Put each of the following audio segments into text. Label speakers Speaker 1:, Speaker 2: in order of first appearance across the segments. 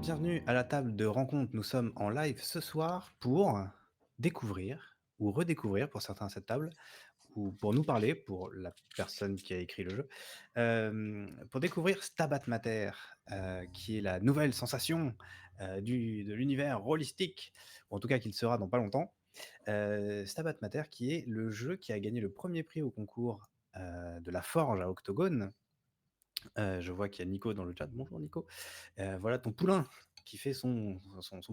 Speaker 1: Bienvenue à la table de rencontre. Nous sommes en live ce soir pour découvrir ou redécouvrir pour certains à cette table, ou pour nous parler, pour la personne qui a écrit le jeu, pour découvrir Stabat Mater, qui est la nouvelle sensation de l'univers rôlistique, ou en tout cas qu'il sera dans pas longtemps. Stabat Mater qui est le jeu qui a gagné le premier prix au concours de la Forge à Octogone. Je vois qu'il y a Nico dans le chat. Bonjour Nico. Voilà ton poulain qui fait son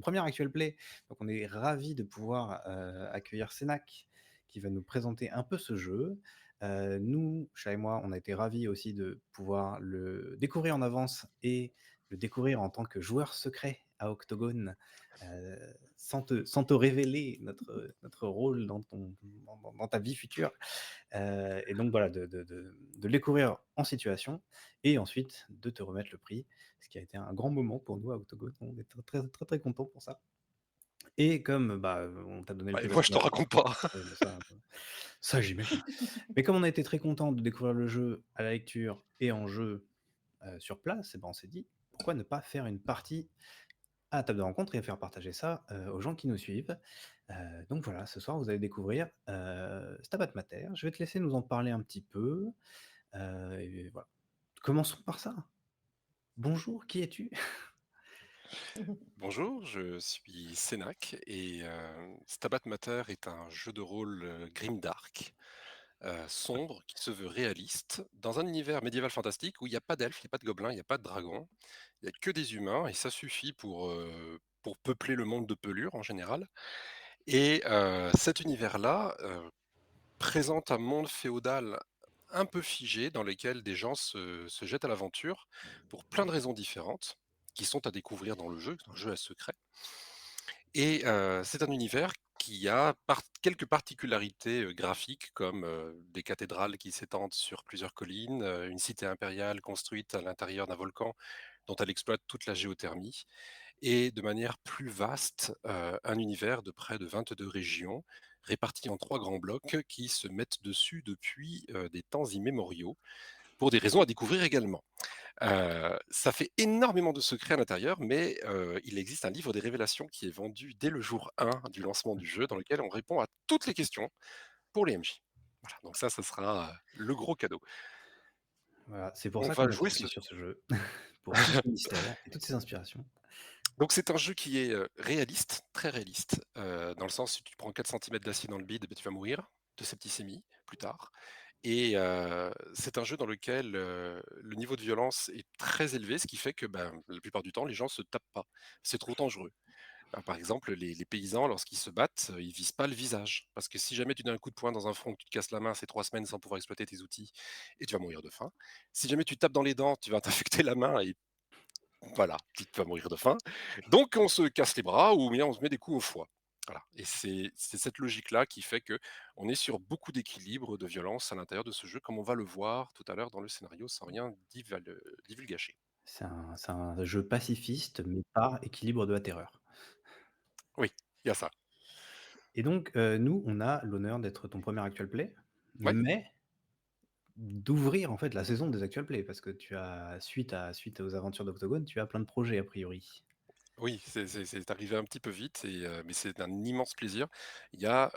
Speaker 1: premier actual play. Donc on est ravis de pouvoir accueillir Sénac qui va nous présenter un peu ce jeu. Nous, Chat et moi, on a été ravis aussi de pouvoir le découvrir en avance et le découvrir en tant que joueur secret à Octogone, sans te révéler notre rôle dans ta vie future. Et donc voilà, de le découvrir en situation et ensuite de te remettre le prix, ce qui a été un grand moment pour nous à Octogone. On est très, très, très, très contents pour ça. Et comme bah, on t'a donné le
Speaker 2: Bah, et
Speaker 1: prix
Speaker 2: moi,
Speaker 1: parce
Speaker 2: je
Speaker 1: qu'on
Speaker 2: te
Speaker 1: a
Speaker 2: raconte pas.
Speaker 1: bah, ça j'imagine. Mais comme on a été très content de découvrir le jeu à la lecture et en jeu sur place, et ben on s'est dit pourquoi ne pas faire une partie à la table de rencontre et faire partager ça aux gens qui nous suivent. Donc voilà, ce soir vous allez découvrir Stabat Mater. Je vais te laisser nous en parler un petit peu. Et voilà. Commençons par ça. Bonjour, qui es-tu?
Speaker 2: Bonjour, je suis Sénac et Stabat Mater est un jeu de rôle, grimdark, sombre qui se veut réaliste dans un univers médiéval fantastique où il y a pas d'elfes, il y a pas de gobelins, il y a pas de dragons. Il y a que des humains et ça suffit pour peupler le monde de pelure en général et cet univers-là, présente un monde féodal un peu figé dans lequel des gens se jettent à l'aventure pour plein de raisons différentes, qui sont à découvrir dans le jeu, c'est un jeu à secret. Et c'est un univers qui a quelques particularités, graphiques comme, des cathédrales qui s'étendent sur plusieurs collines, une cité impériale construite à l'intérieur d'un volcan dont elle exploite toute la géothermie et de manière plus vaste, un univers de près de 22 régions réparties en 3 grands blocs qui se mettent dessus depuis, des temps immémoriaux, pour des raisons à découvrir également. Ça fait énormément de secrets à l'intérieur, mais il existe un livre des révélations qui est vendu dès le jour 1 du lancement du jeu, dans lequel on répond à toutes les questions pour les MJ. Voilà, donc ça sera, le gros cadeau.
Speaker 1: Voilà, c'est pour
Speaker 2: On
Speaker 1: ça
Speaker 2: va
Speaker 1: qu'on a
Speaker 2: jouer
Speaker 1: travaillé
Speaker 2: ce
Speaker 1: sur ce jeu, pour tous ces mystères et toutes ces inspirations.
Speaker 2: donc c'est un jeu qui est, réaliste, très réaliste, dans le sens si tu prends 4 centimètres d'acier dans le bide, beh, tu vas mourir de septicémie plus tard et c'est un jeu dans lequel, le niveau de violence est très élevé, ce qui fait que, ben, la plupart du temps, les gens se tapent pas. C'est trop dangereux. Par exemple, les paysans, lorsqu'ils se battent, ils visent pas le visage. Parce que si jamais tu donnes un coup de poing dans un front, que tu te casses la main, c'est 3 semaines sans pouvoir exploiter tes outils et tu vas mourir de faim. Si jamais tu tapes dans les dents, tu vas t'infecter la main et voilà, tu vas mourir de faim. Donc on se casse les bras ou bien on se met des coups au foie. Voilà, et c'est cette logique-là qui fait que on est sur beaucoup d'équilibre, de violence à l'intérieur de ce jeu, comme on va le voir tout à l'heure dans le scénario sans rien divulgacher.
Speaker 1: C'est un jeu pacifiste, mais par équilibre de la terreur.
Speaker 2: Oui, il y a ça.
Speaker 1: Et donc, nous, on a l'honneur d'être ton premier actual play,
Speaker 2: Ouais.
Speaker 1: mais d'ouvrir en fait la saison des actual play, parce que tu as suite aux aventures d'Octogone, tu as plein de projets a priori.
Speaker 2: Oui, c'est arrivé un petit peu vite et mais c'est un immense plaisir. Il y a,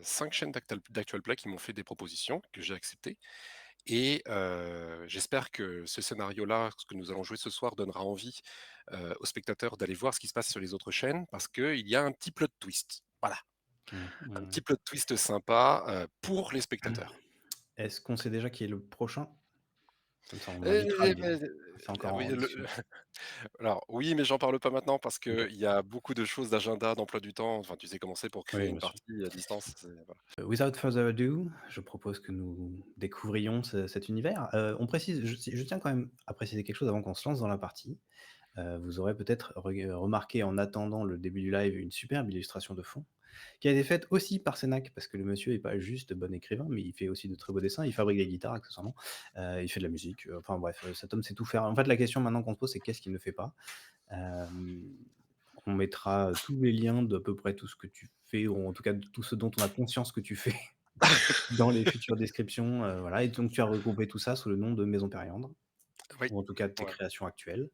Speaker 2: 5 chaînes d'actual play qui m'ont fait des propositions que j'ai acceptées et j'espère que ce scénario-là, ce que nous allons jouer ce soir, donnera envie, aux spectateurs d'aller voir ce qui se passe sur les autres chaînes parce qu'il y a un petit plot twist. Voilà,
Speaker 1: Mmh,
Speaker 2: un
Speaker 1: mmh.
Speaker 2: petit plot twist sympa, pour les spectateurs.
Speaker 1: Est-ce qu'on sait déjà qui est le prochain? Comme ça, on invitera
Speaker 2: Et
Speaker 1: les c'est encore
Speaker 2: oui,
Speaker 1: en discussion.
Speaker 2: alors oui, mais j'en parle pas maintenant parce
Speaker 1: OK.
Speaker 2: qu'il y a beaucoup de choses d'agenda, d'emploi du temps. Enfin, tu sais comment c'est pour créer
Speaker 1: Oui,
Speaker 2: une
Speaker 1: bien sûr.
Speaker 2: partie à distance, voilà.
Speaker 1: Without further ado, je propose que nous découvrions cet univers. On précise, je tiens quand même à préciser quelque chose avant qu'on se lance dans la partie. Vous aurez peut-être remarqué en attendant le début du live une superbe illustration de fond, qui a été faite aussi par Sénac, parce que le monsieur est pas juste bon écrivain, mais il fait aussi de très beaux dessins, il fabrique des guitares accessoirement, il fait de la musique, enfin bref, cet homme sait tout faire. En fait, la question maintenant qu'on se pose, c'est qu'est-ce qu'il ne fait pas? Hem, on mettra tous les liens d'à peu près tout ce que tu fais, ou en tout cas de tout ce dont on a conscience que tu fais dans les futures descriptions, voilà, et donc tu as regroupé tout ça sous le nom de Maison Périandre,
Speaker 2: Oui,
Speaker 1: ou en tout cas de tes
Speaker 2: ouais.
Speaker 1: créations actuelles.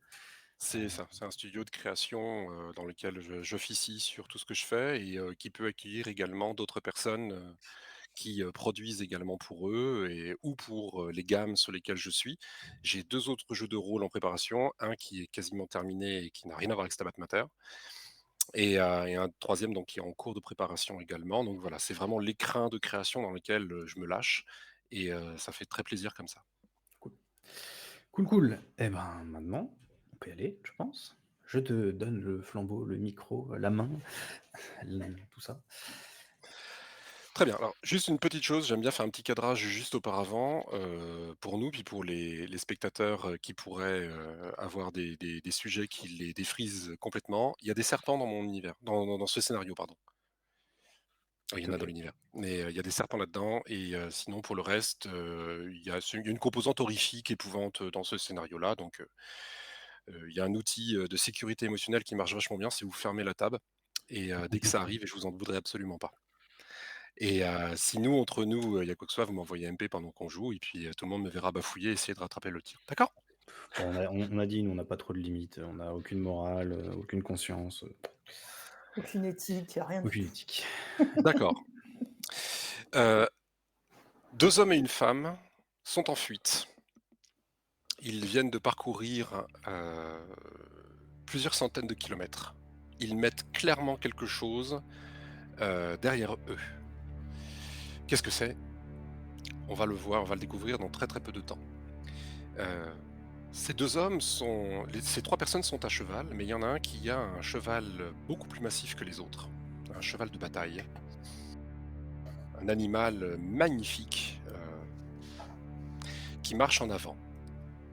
Speaker 2: C'est ça, c'est un studio de création, dans lequel j'officie sur tout ce que je fais et qui peut accueillir également d'autres personnes, qui, produisent également pour eux et ou pour, les gammes sur lesquelles je suis. J'ai 2 autres jeux de rôle en préparation, un qui est quasiment terminé et qui n'a rien à voir avec Stabat Mater et un troisième donc qui est en cours de préparation également. Donc voilà, c'est vraiment l'écrin de création dans lequel, je me lâche et ça fait très plaisir comme ça.
Speaker 1: Cool. Cool, cool. Et ben, maintenant, on peut y aller, je pense. Je te donne le flambeau, le micro, la main, tout ça.
Speaker 2: Très bien, alors juste une petite chose, j'aime bien faire un petit cadrage juste auparavant, pour nous, puis pour les spectateurs, qui pourraient, avoir des sujets qui les défrisent complètement. Il y a des serpents dans mon univers, dans ce scénario, pardon. Il y en a dans
Speaker 1: OK.
Speaker 2: l'univers, mais il y a des serpents là-dedans et sinon pour le reste, il y a une composante horrifique, épouvante, dans ce scénario-là, donc il y a un outil, de sécurité émotionnelle qui marche vachement bien, c'est vous fermez la table et dès que ça arrive et je vous en voudrais absolument pas. Et si nous, entre nous, il y a quoi que ce soit, vous m'envoyez MP pendant qu'on joue et puis, tout le monde me verra bafouiller, essayer de rattraper le tir. D'accord?
Speaker 1: Bon, on a dit, nous, on n'a pas trop de limites, on n'a aucune morale, aucune conscience,
Speaker 3: Aucune éthique, rien du
Speaker 1: aucune
Speaker 3: tout.
Speaker 1: éthique.
Speaker 2: D'accord. Heu, 2 hommes et une femme sont en fuite. Ils viennent de parcourir, plusieurs centaines de kilomètres. Ils mettent clairement quelque chose, derrière eux. Qu'est-ce que c'est? On va le voir, on va le découvrir dans très, très peu de temps. Heu, ces 2 hommes sont les ces 3 personnes sont à cheval, mais il y en a un qui a un cheval, beaucoup plus massif que les autres. Un cheval de bataille, un animal, magnifique, qui marche en avant.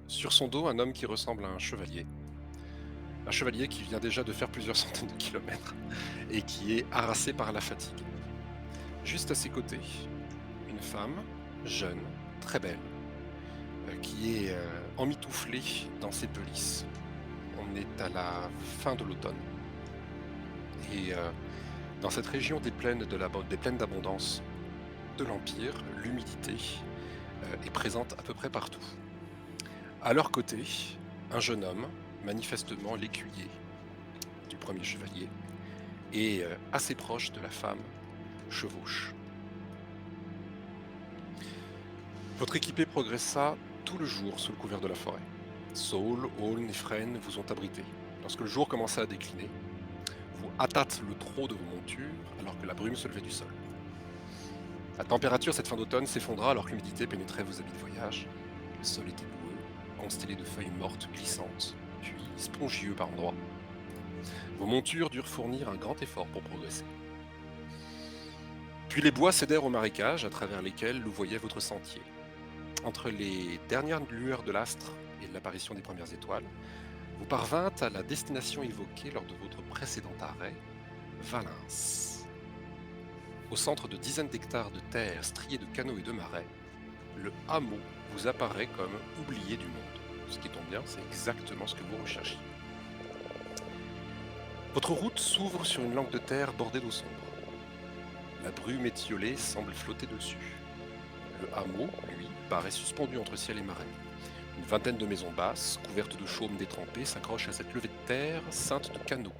Speaker 2: Sur son dos, un homme qui ressemble à un chevalier. Un chevalier qui vient déjà de faire plusieurs centaines de kilomètres et qui est harassé par la fatigue. Juste à ses côtés, une femme, jeune, très belle, qui est, emmitouflée dans ses pelisses. On est à la fin de l'automne et dans cette région des plaines d'abondance de l'Empire, l'humidité, est présente à peu près partout. À leur côté, un jeune homme, manifestement l'écuyer du premier chevalier et assez proche de la femme, chevauche. Votre équipée progressa tout le jour sous le couvert de la forêt. Saul, Aulne et Frêne vous ont abrités. Lorsque le jour commença à décliner, vous hâtâtes le trot de vos montures alors que la brume se levait du sol. La température cette fin d'automne s'effondra alors que l'humidité pénétrait vos habits de voyage. Le sol était boueux, constellé de feuilles mortes glissantes, puis spongieux par endroits. Vos montures durent fournir un grand effort pour progresser. Puis les bois cédèrent au marécage à travers lesquels louvoyait votre sentier. Entre les dernières lueurs de l'astre et l'apparition des premières étoiles, vous parvîntes à la destination évoquée lors de votre précédent arrêt, Valence. Au centre de dizaines d'hectares de terre striées de canaux et de marais, le hameau vous apparaît comme oublié du monde. Ce qui tombe bien, c'est exactement ce que vous recherchiez. Votre route s'ouvre sur une langue de terre bordée d'eau sombre. La brume étiolée semble flotter dessus. Le hameau, lui, paraît suspendu entre ciel et marais. Une vingtaine de maisons basses, couvertes de chaumes détrempés, s'accrochent à cette levée de terre ceinte de canaux.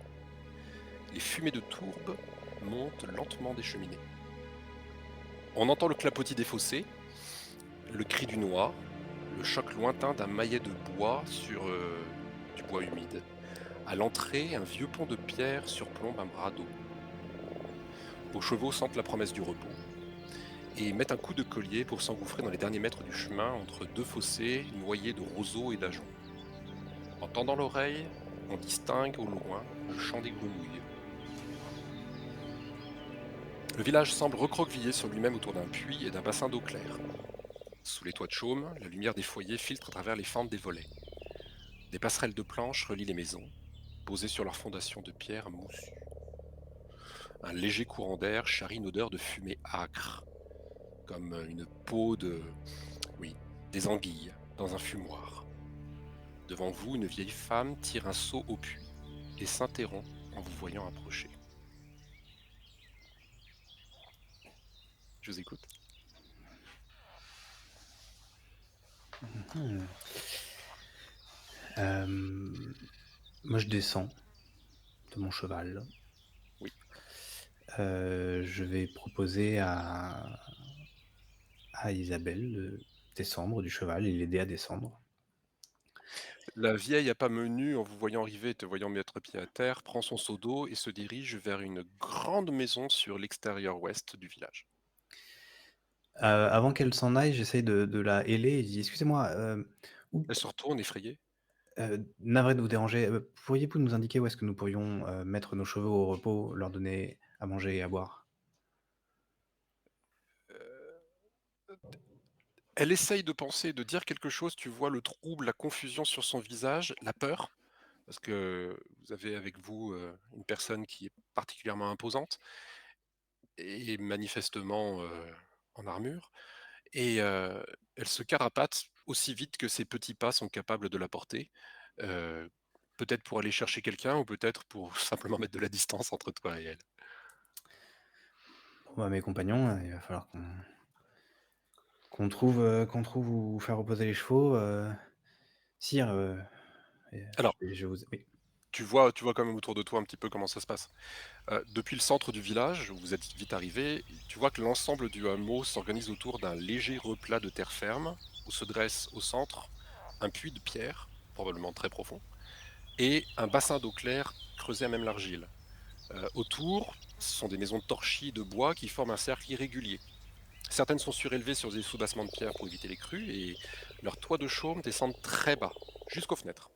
Speaker 2: Les fumées de tourbe montent lentement des cheminées. On entend le clapotis des fossés, le cri du noir, le choc lointain d'un maillet de bois sur du bois humide. À l'entrée, un vieux pont de pierre surplombe un bras d'eau. Vos chevaux sentent la promesse du repos et mettent un coup de collier pour s'engouffrer dans les derniers mètres du chemin entre deux fossés noyés de roseaux et d'ajoncs. En tendant l'oreille, on distingue au loin le chant des grenouilles. Le village semble recroquevillé sur lui-même autour d'un puits et d'un bassin d'eau claire. Sous les toits de chaume, la lumière des foyers filtre à travers les fentes des volets. Des passerelles de planches relient les maisons, posées sur leurs fondations de pierre moussue. Un léger courant d'air charrie une odeur de fumée âcre, comme une peau de... oui, des anguilles dans un fumoir. Devant vous, une vieille femme tire un seau au puits et s'interrompt en vous voyant approcher. Je vous écoute.
Speaker 1: Mmh. Hem, Moi, je descends de mon cheval.
Speaker 2: Oui.
Speaker 1: Je vais proposer à Isabelle de descendre du cheval et l'aider à descendre.
Speaker 2: La vieille à pas menu, en vous voyant arriver et te voyant mettre pied à terre, prend son seau d'eau et se dirige vers une grande maison sur l'extérieur ouest du village.
Speaker 1: Avant qu'elle s'en aille, j'essaye de la héler et je dis: «Excusez-moi, où
Speaker 2: Elle se retourne effrayée.
Speaker 1: navré de vous déranger, pourriez-vous nous indiquer où est-ce que nous pourrions, mettre nos chevaux au repos, leur donner à manger et à boire?»
Speaker 2: Elle essaye de penser, de dire quelque chose, tu vois le trouble, la confusion sur son visage, la peur, parce que vous avez avec vous, une personne qui est particulièrement imposante et manifestement, en armure et elle se carapate aussi vite que ses petits pas sont capables de la porter, heu, peut-être pour aller chercher quelqu'un ou peut-être pour simplement mettre de la distance entre toi et elle.
Speaker 1: Bon, bah, mes compagnons, il va falloir qu'on trouve où faire reposer les chevaux, sire, et
Speaker 2: Alors,
Speaker 1: je vais vous oui.
Speaker 2: tu vois quand même autour de toi un petit peu comment ça se passe. Depuis le centre du village, où vous êtes vite arrivé, tu vois que l'ensemble du hameau s'organise autour d'un léger replat de terre ferme, où se dresse au centre un puits de pierre, probablement très profond, et un bassin d'eau claire creusé à même l'argile. Autour, ce sont des maisons de torchis de bois qui forment un cercle irrégulier. Certaines sont surélevées sur des soubassements de pierre pour éviter les crues, et leurs toits de chaume descendent très bas, jusqu'aux fenêtres.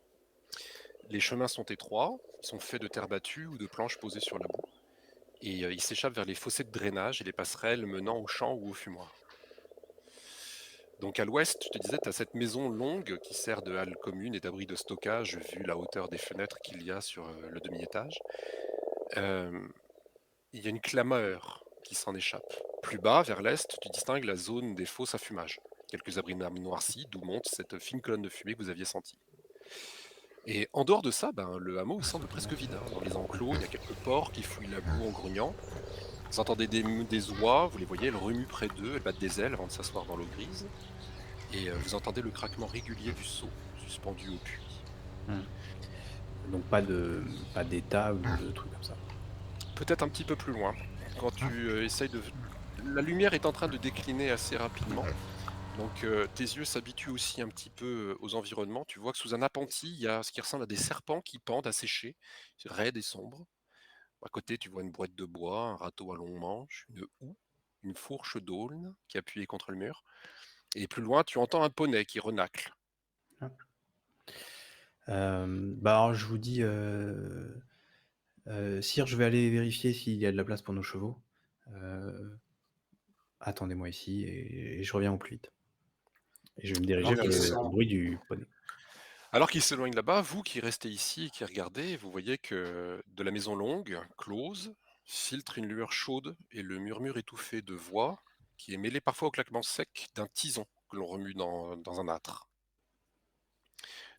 Speaker 2: Les chemins sont étroits, sont faits de terre battue ou de planches posées sur la boue et ils s'échappent vers les fossés de drainage et les passerelles menant aux champs ou aux fumoirs. Donc à l'ouest, je te disais, tu as cette maison longue qui sert de halle commune et d'abri de stockage vu la hauteur des fenêtres qu'il y a sur le demi-étage. Euh, il y a une clameur qui s'en échappe. Plus bas, vers l'est, tu distingues la zone des fosses à fumage. Quelques abris noircis d'où monte cette fine colonne de fumée que vous aviez sentie. Et en dehors de ça, ben, le hameau semble presque vide, hein. Dans les enclos, il y a quelques porcs qui fouillent la boue en grognant. Vous entendez des oies, vous les voyez, elles remuent près d'eux, elles battent des ailes avant de s'asseoir dans l'eau grise. Et vous entendez le craquement régulier du seau suspendu au puits.
Speaker 1: Mmh. Donc pas d'état ou de trucs comme ça.
Speaker 2: Peut-être un petit peu plus loin, quand
Speaker 1: Ah,
Speaker 2: tu essayes de... La lumière est en train de décliner assez rapidement, donc tes yeux s'habituent aussi un petit peu aux environnements. Tu vois que sous un appentis, il y a ce qui ressemble à des serpents qui pendent à sécher, raides et sombres. À côté, tu vois une boîte de bois, un râteau à long manche, une houe, une fourche d'aulne qui est appuyée contre le mur. Et plus loin, tu entends un poney qui renacle.
Speaker 1: ah. Bah, alors je vous dis, «Sire, je vais aller vérifier s'il y a de la place pour nos chevaux. Heu, attendez-moi ici et je reviens au plus vite» et je vais me diriger
Speaker 2: Alors
Speaker 1: vers
Speaker 2: qu'il
Speaker 1: le
Speaker 2: s-
Speaker 1: bruit du poney.
Speaker 2: Alors qu'il s'éloigne là-bas, vous qui restez ici et qui regardez, vous voyez que de la maison longue, close, filtre une lueur chaude et le murmure étouffé de voix qui est mêlé parfois au claquement sec d'un tison que l'on remue dans un âtre.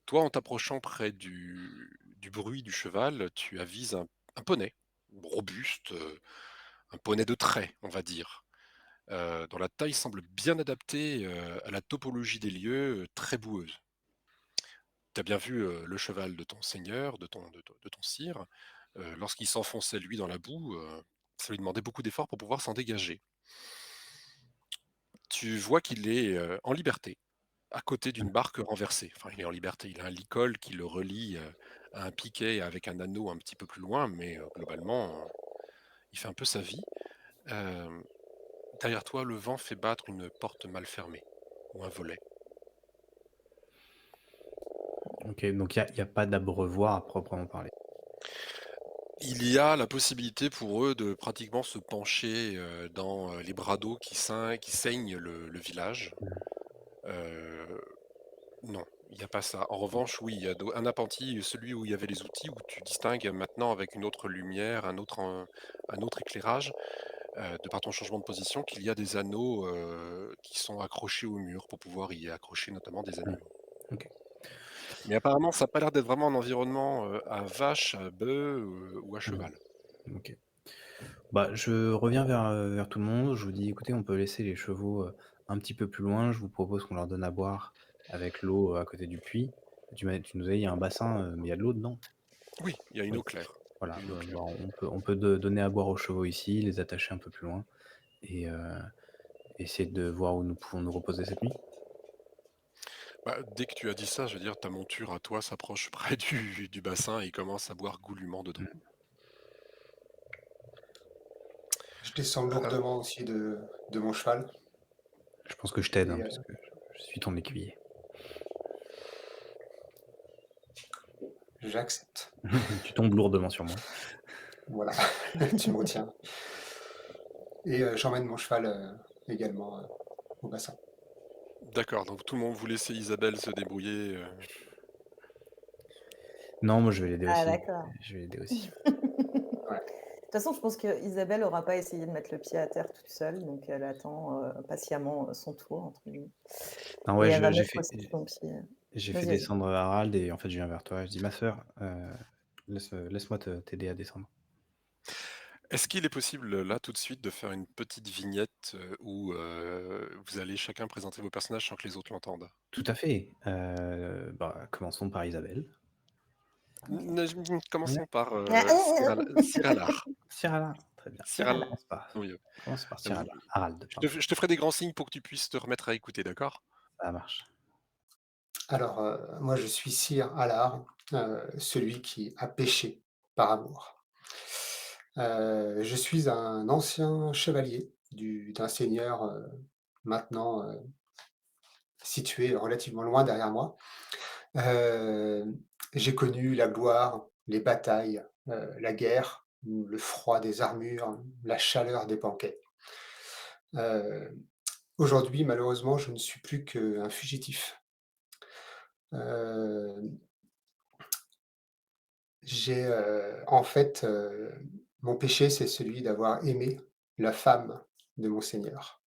Speaker 2: Toi, en t'approchant près du bruit du cheval, tu avises un poney, robuste, un poney de trait, on va dire, dont la taille semble bien adaptée à la topologie des lieux, très boueuse. Tu as bien vu le cheval de ton seigneur, de ton sire, lorsqu'il s'enfonçait lui dans la boue, ça lui demandait beaucoup d'efforts pour pouvoir s'en dégager. Tu vois qu'il est en liberté, à côté d'une barque renversée. Enfin, il est en liberté, il a un licol qui le relie à un piquet avec un anneau un petit peu plus loin, mais globalement, il fait un peu sa vie. Euh, Derrière toi, le vent fait battre une porte mal fermée, ou un volet.
Speaker 1: OK, donc il y a pas d'abreuvoir à proprement parler.
Speaker 2: Il y a la possibilité pour eux de pratiquement se pencher dans les bras d'eau qui saignent le village.
Speaker 1: Mmh.
Speaker 2: Euh, non, il n'y a pas ça. En revanche, oui, il y a un appentis, celui où il y avait les outils, où tu distingues maintenant avec une autre lumière, un autre éclairage, de par ton changement de position, qu'il y a des anneaux qui sont accrochés au mur pour pouvoir y accrocher notamment des
Speaker 1: Mmh.
Speaker 2: animaux.
Speaker 1: OK.
Speaker 2: Mais apparemment, ça n'a pas l'air d'être vraiment un environnement à vache, à bœuf ou à
Speaker 1: Mmh.
Speaker 2: cheval.
Speaker 1: OK. Bah, je reviens vers tout le monde. Je vous dis: «Écoutez, on peut laisser les chevaux, un petit peu plus loin. Je vous propose qu'on leur donne à boire avec l'eau, à côté du puits». Tu nous as dit: «Il y a un bassin, mais il y a de l'eau dedans?»
Speaker 2: Oui, il y a une
Speaker 1: Oui,
Speaker 2: eau claire.
Speaker 1: voilà,
Speaker 2: Une eau claire.
Speaker 1: bah, on peut donner à boire aux chevaux ici, les attacher un peu plus loin et essayer de voir où nous pouvons nous reposer cette nuit.
Speaker 2: Bah, dès que tu as dit ça, je veux dire, ta monture à toi s'approche près du bassin et commence à boire goulûment dedans.
Speaker 1: Mmh.
Speaker 4: Je descends
Speaker 2: Heu,
Speaker 4: lourdement aussi de mon cheval
Speaker 1: Je pense que je t'aide,
Speaker 4: et
Speaker 1: hein, puisque je suis ton écuyer.
Speaker 4: j'accepte.
Speaker 1: Tu tombes lourdement sur moi.
Speaker 4: Voilà, tu me retiens et j'emmène mon cheval, également, au bassin.
Speaker 2: d'accord, donc tout le monde vous laissez Isabelle se débrouiller,
Speaker 1: Non, moi je vais l'aider
Speaker 3: Ah
Speaker 1: aussi.
Speaker 3: d'accord.
Speaker 1: Je vais l'aider aussi.
Speaker 4: Ouais.
Speaker 3: De toute façon, je pense qu'Isabelle aura pas essayé de mettre le pied à terre toute seule, donc elle attend, patiemment, «son tour» entre guillemets
Speaker 1: Non,
Speaker 3: et
Speaker 1: ouais,
Speaker 3: elle va
Speaker 1: j'ai
Speaker 3: mettre
Speaker 1: fait
Speaker 3: aussi son pied
Speaker 1: j'ai fait
Speaker 3: vas-y, vas-y.
Speaker 1: descendre Harald et en fait, je viens vers toi. Je dis: «Ma sœur, laisse-moi t'aider à descendre».
Speaker 2: est-ce qu'il est possible, là, tout de suite, de faire une petite vignette, où, vous allez chacun présenter vos personnages sans que les autres l'entendent?
Speaker 1: Tout à fait. Bah, commençons par Isabelle.
Speaker 2: Commençons
Speaker 1: Ouais.
Speaker 2: par,
Speaker 3: Ah,
Speaker 2: Cyralard.
Speaker 1: Cyrala, très bien.
Speaker 3: Cyrala.
Speaker 1: Commence par
Speaker 2: Hem,
Speaker 1: Cyrala. Harald,
Speaker 2: je
Speaker 1: pardon.
Speaker 2: te je te ferai des grands signes pour que tu puisses te remettre à écouter, d'accord?
Speaker 1: Ça marche.
Speaker 4: Alors, moi je suis Sir Allard, celui qui a péché par amour. Je suis un ancien chevalier d'un seigneur, maintenant, situé relativement loin derrière moi. J'ai connu la gloire, les batailles, la guerre, le froid des armures, la chaleur des banquets. Heu, Aujourd'hui, malheureusement, je ne suis plus qu'un fugitif. Heu, en fait, mon péché, c'est celui d'avoir aimé la femme de mon seigneur.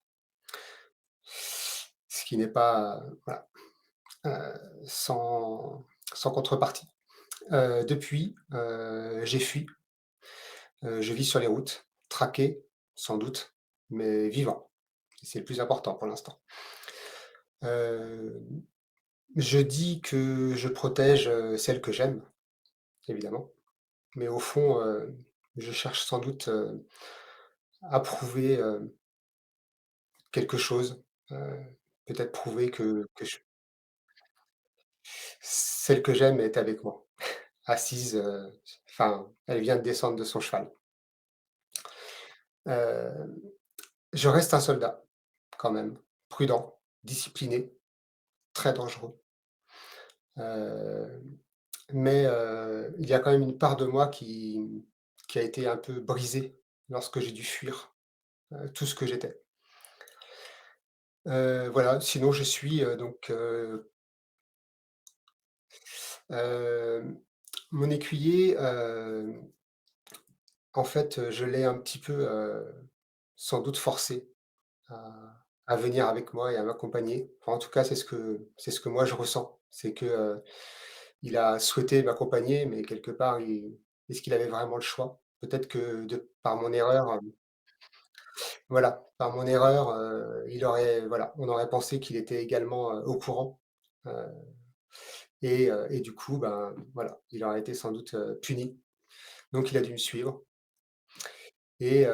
Speaker 4: Ce qui n'est pas, voilà, sans contrepartie. Depuis, j'ai fui. Je vis sur les routes, traqué, sans doute, mais vivant. C'est le plus important pour l'instant. Heu, je dis que je protège, celle que j'aime, évidemment, mais au fond, je cherche sans doute, à prouver, quelque chose, peut-être prouver que je celle que j'aime est avec moi, assise, enfin, elle vient de descendre de son cheval. Heu, je reste un soldat quand même, prudent, discipliné, très dangereux. Heu, mais il y a quand même une part de moi qui a été un peu brisée lorsque j'ai dû fuir, tout ce que j'étais. Voilà, sinon je suis, donc mon écuyer, en fait, je l'ai un petit peu, sans doute forcé à venir avec moi et à m'accompagner. Enfin, en tout cas, c'est ce que moi je ressens. C'est que, il a souhaité m'accompagner, mais quelque part, est-ce qu'il avait vraiment le choix? Peut-être que par mon erreur, voilà, par mon erreur, on aurait pensé qu'il était également, au courant, heu et du coup, ben, voilà, il aurait été sans doute, puni. Donc il a dû me suivre et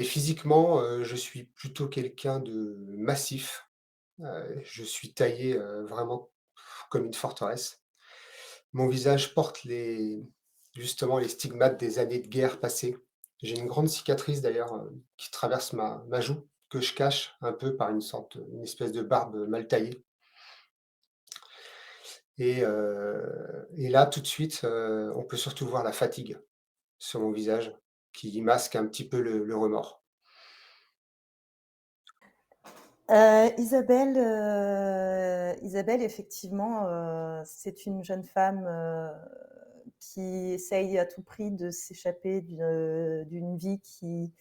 Speaker 4: physiquement, je suis plutôt quelqu'un de massif. Je suis taillé, vraiment comme une forteresse. Mon visage porte justement les stigmates des années de guerre passées. J'ai une grande cicatrice d'ailleurs, qui traverse ma joue, que je cache un peu par une espèce de barbe mal taillée et là tout de suite, on peut surtout voir la fatigue sur mon visage qui masque un petit peu le remords.
Speaker 3: Isabelle effectivement, c'est une jeune femme, qui essaye à tout prix de s'échapper d'une vie qui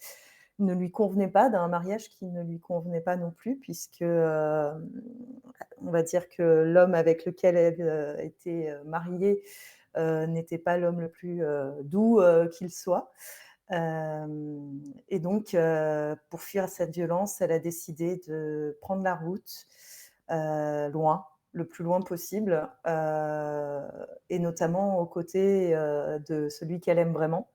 Speaker 3: ne lui convenait pas, d'un mariage qui ne lui convenait pas non plus puisque, on va dire que l'homme avec lequel elle, était, mariée, n'était pas l'homme le plus, doux, qu'il soit. Et donc, pour fuir cette violence, elle a décidé de prendre la route, loin. le plus loin possible, et notamment aux côtés, de celui qu'elle aime vraiment.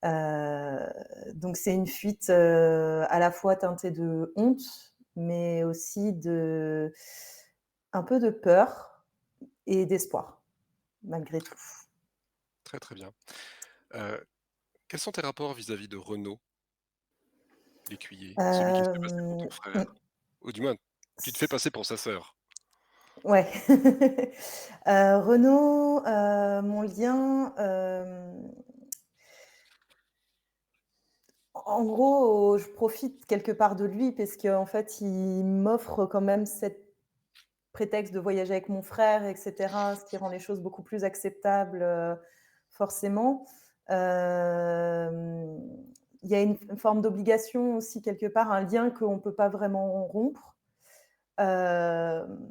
Speaker 3: Heu, donc c'est une fuite, à la fois teintée de honte, mais aussi de un peu de peur et d'espoir, malgré tout.
Speaker 2: Très, très bien. Heu, Quels sont tes rapports vis-à-vis de Renaud, l'écuyer? Celui qui te fait passer pour ton
Speaker 3: Mmh,
Speaker 2: frère? Ou du moins, qui te fait
Speaker 3: s
Speaker 2: passer pour sa sœur?
Speaker 3: ouais. Renaud, mon lien, en gros, je profite quelque part de lui parce qu'en fait, il m'offre quand même cet prétexte de voyager avec mon frère et cetera, ce qui rend les choses beaucoup plus acceptables, forcément. Hem, il y a une forme d'obligation aussi quelque part, un lien qu'on ne peut pas vraiment rompre. Hem,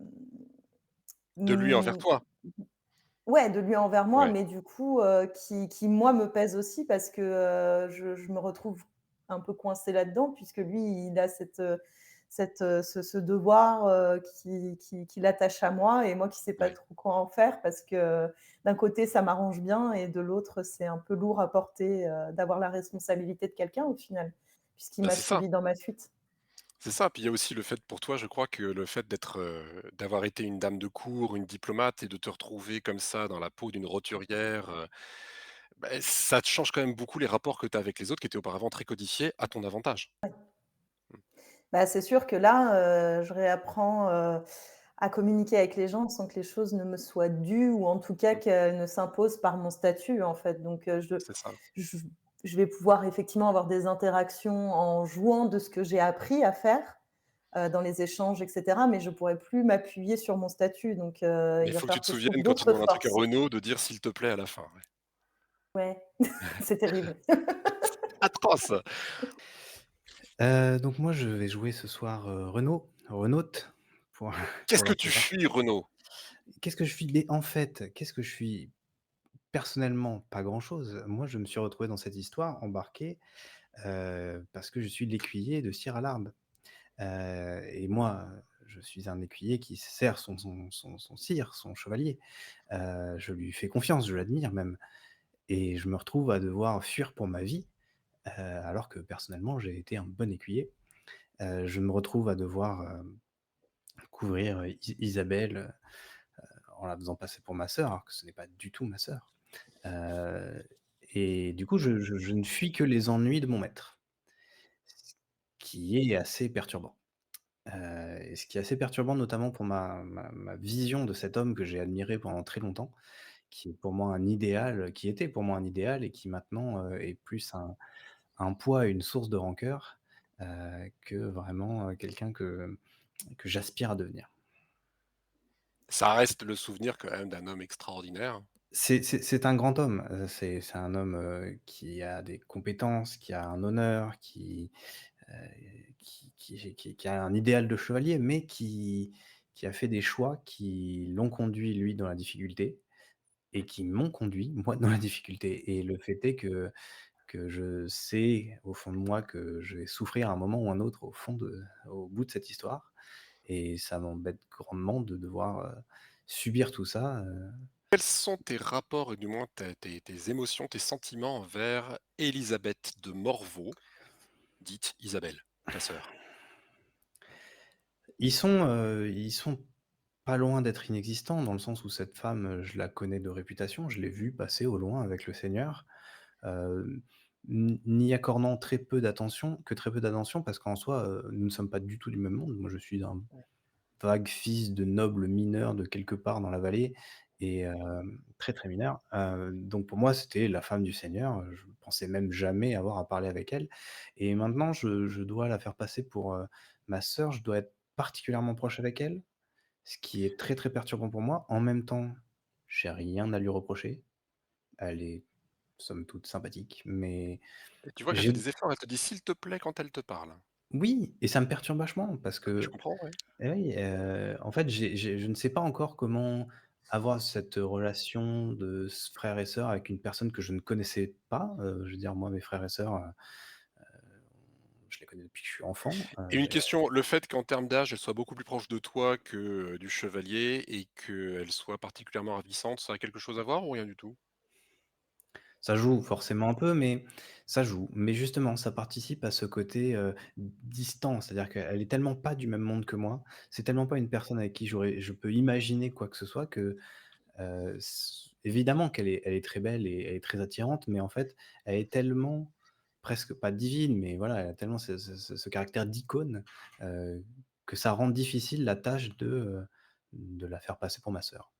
Speaker 2: De lui envers
Speaker 3: mmh,
Speaker 2: toi?
Speaker 3: ouais, de lui envers moi,
Speaker 2: Ouais,
Speaker 3: mais du coup, qui moi me pèse aussi parce que, je me retrouve un peu coincée là-dedans puisque lui, il a ce devoir, qui l'attache à moi et moi qui sais pas
Speaker 2: ouais.
Speaker 3: trop quoi en faire parce que, d'un côté ça m'arrange bien et de l'autre c'est un peu lourd à porter, d'avoir la responsabilité de quelqu'un au final, puisqu'il
Speaker 2: Bah,
Speaker 3: m'a
Speaker 2: c'est ça,
Speaker 3: suivie dans ma fuite.
Speaker 2: c'est ça. Puis il y a aussi le fait pour toi, je crois que le fait d'être, d'avoir été une dame de cour, une diplomate et de te retrouver comme ça dans la peau d'une roturière, ça te change quand même beaucoup les rapports que tu as avec les autres qui étaient auparavant très codifiés à ton avantage. Mmh.
Speaker 3: Bah, c'est sûr que là, je réapprends, à communiquer avec les gens sans que les choses ne me soient dues ou en tout cas
Speaker 2: Mmh.
Speaker 3: qu'elles ne s'imposent par mon statut, en fait. Donc,
Speaker 2: C'est ça.
Speaker 3: je je vais pouvoir effectivement avoir des interactions en jouant de ce que j'ai appris à faire, dans les échanges et cetera, mais je pourrais plus m'appuyer sur mon statut. Donc,
Speaker 2: Mais il
Speaker 3: il va
Speaker 2: faut que tu
Speaker 3: falloir
Speaker 2: te
Speaker 3: que je trouve
Speaker 2: souviennes quand tu
Speaker 3: d'autres
Speaker 2: demandes un truc à
Speaker 3: forces.
Speaker 2: Renaud de dire: «S'il te plaît» à la fin, ouais.
Speaker 3: Ouais, c'est terrible.
Speaker 2: Atroce!
Speaker 1: Donc moi, je vais jouer ce soir, Renaud pour
Speaker 2: Qu'est-ce
Speaker 1: pour
Speaker 2: que
Speaker 1: la
Speaker 2: tu
Speaker 1: plupart.
Speaker 2: fuis, Renaud?
Speaker 1: Qu'est-ce que je suis? Mais en fait, qu'est-ce que je suis? Personnellement, pas grand-chose. Moi, je me suis retrouvé dans cette histoire embarqué, parce que je suis l'écuyer de Sir Allard. Et moi, je suis un écuyer qui sert son sire, son chevalier. Je lui fais confiance, je l'admire même et je me retrouve à devoir fuir pour ma vie, alors que personnellement, j'ai été un bon écuyer. Je me retrouve à devoir, couvrir, Isabelle, en la faisant passer pour ma sœur, alors que ce n'est pas du tout ma sœur. Heu et du coup, je ne fuis que les ennuis de mon maître, ce qui est assez perturbant. Et ce qui est assez perturbant, notamment pour ma vision de cet homme que j'ai admiré pendant très longtemps, qui est pour moi un idéal, qui était pour moi un idéal et qui maintenant, est plus un poids et une source de rancœur, que vraiment, quelqu'un que j'aspire à devenir.
Speaker 2: Ça reste le souvenir quand même d'un homme extraordinaire.
Speaker 1: C'est un grand homme, c'est un homme, qui a des compétences, qui a un honneur, heu, qui a un idéal de chevalier, mais qui a fait des choix qui l'ont conduit, lui, dans la difficulté et qui m'ont conduit, moi, dans la difficulté et le fait est que je sais, au fond de moi, que je vais souffrir à un moment ou un autre au bout de cette histoire et ça m'embête grandement de devoir, subir tout ça,
Speaker 2: Quels sont tes rapports et du moins tes émotions, tes sentiments envers Élisabeth de Morveau, dite Isabelle, ta sœur?
Speaker 1: Ils sont pas loin d'être inexistants dans le sens où cette femme, je la connais de réputation, je l'ai vue passer au loin avec le seigneur, heu, n'y accordant très peu d'attention parce qu'en soi, nous ne sommes pas du tout du même monde. Moi, je suis un vague fils de noble mineur de quelque part dans la vallée et très, très mineur, donc pour moi, c'était la femme du seigneur, je pensais même jamais avoir à parler avec elle et maintenant je dois la faire passer pour, ma sœur. Je dois être particulièrement proche avec elle, ce qui est très, très perturbant pour moi. En même temps, j'ai rien à lui reprocher. Elle est somme toute sympathique, mais
Speaker 2: Et tu vois qu'elle fait
Speaker 1: j'ai
Speaker 2: des efforts, elle te dit: «S'il te plaît» quand elle te parle.
Speaker 1: oui et ça me perturbe vachement parce
Speaker 2: Ah mais je
Speaker 1: que
Speaker 2: comprends, ouais.
Speaker 1: eh oui, en fait, je ne sais pas encore comment avoir cette relation de frère et sœur avec une personne que je ne connaissais pas. Je veux dire, moi, mes frères et sœurs, je les connais depuis que je suis enfant,
Speaker 2: Et une question, le fait qu'en termes d'âge, elle soit beaucoup plus proche de toi que, du chevalier et qu'elle soit particulièrement ravissante, ça a quelque chose à voir ou rien du tout?
Speaker 1: ça joue forcément un peu, mais ça joue. Mais justement, ça participe à ce côté, distant. C'est-à-dire qu'elle est tellement pas du même monde que moi, c'est tellement pas une personne avec qui je peux imaginer quoi que ce soit que, s évidemment qu'elle est très belle et elle est très attirante, mais en fait, elle est tellement presque pas divine, mais voilà, elle a tellement ce caractère d'icône, heu, que ça rend difficile la tâche de la faire passer pour ma sœur.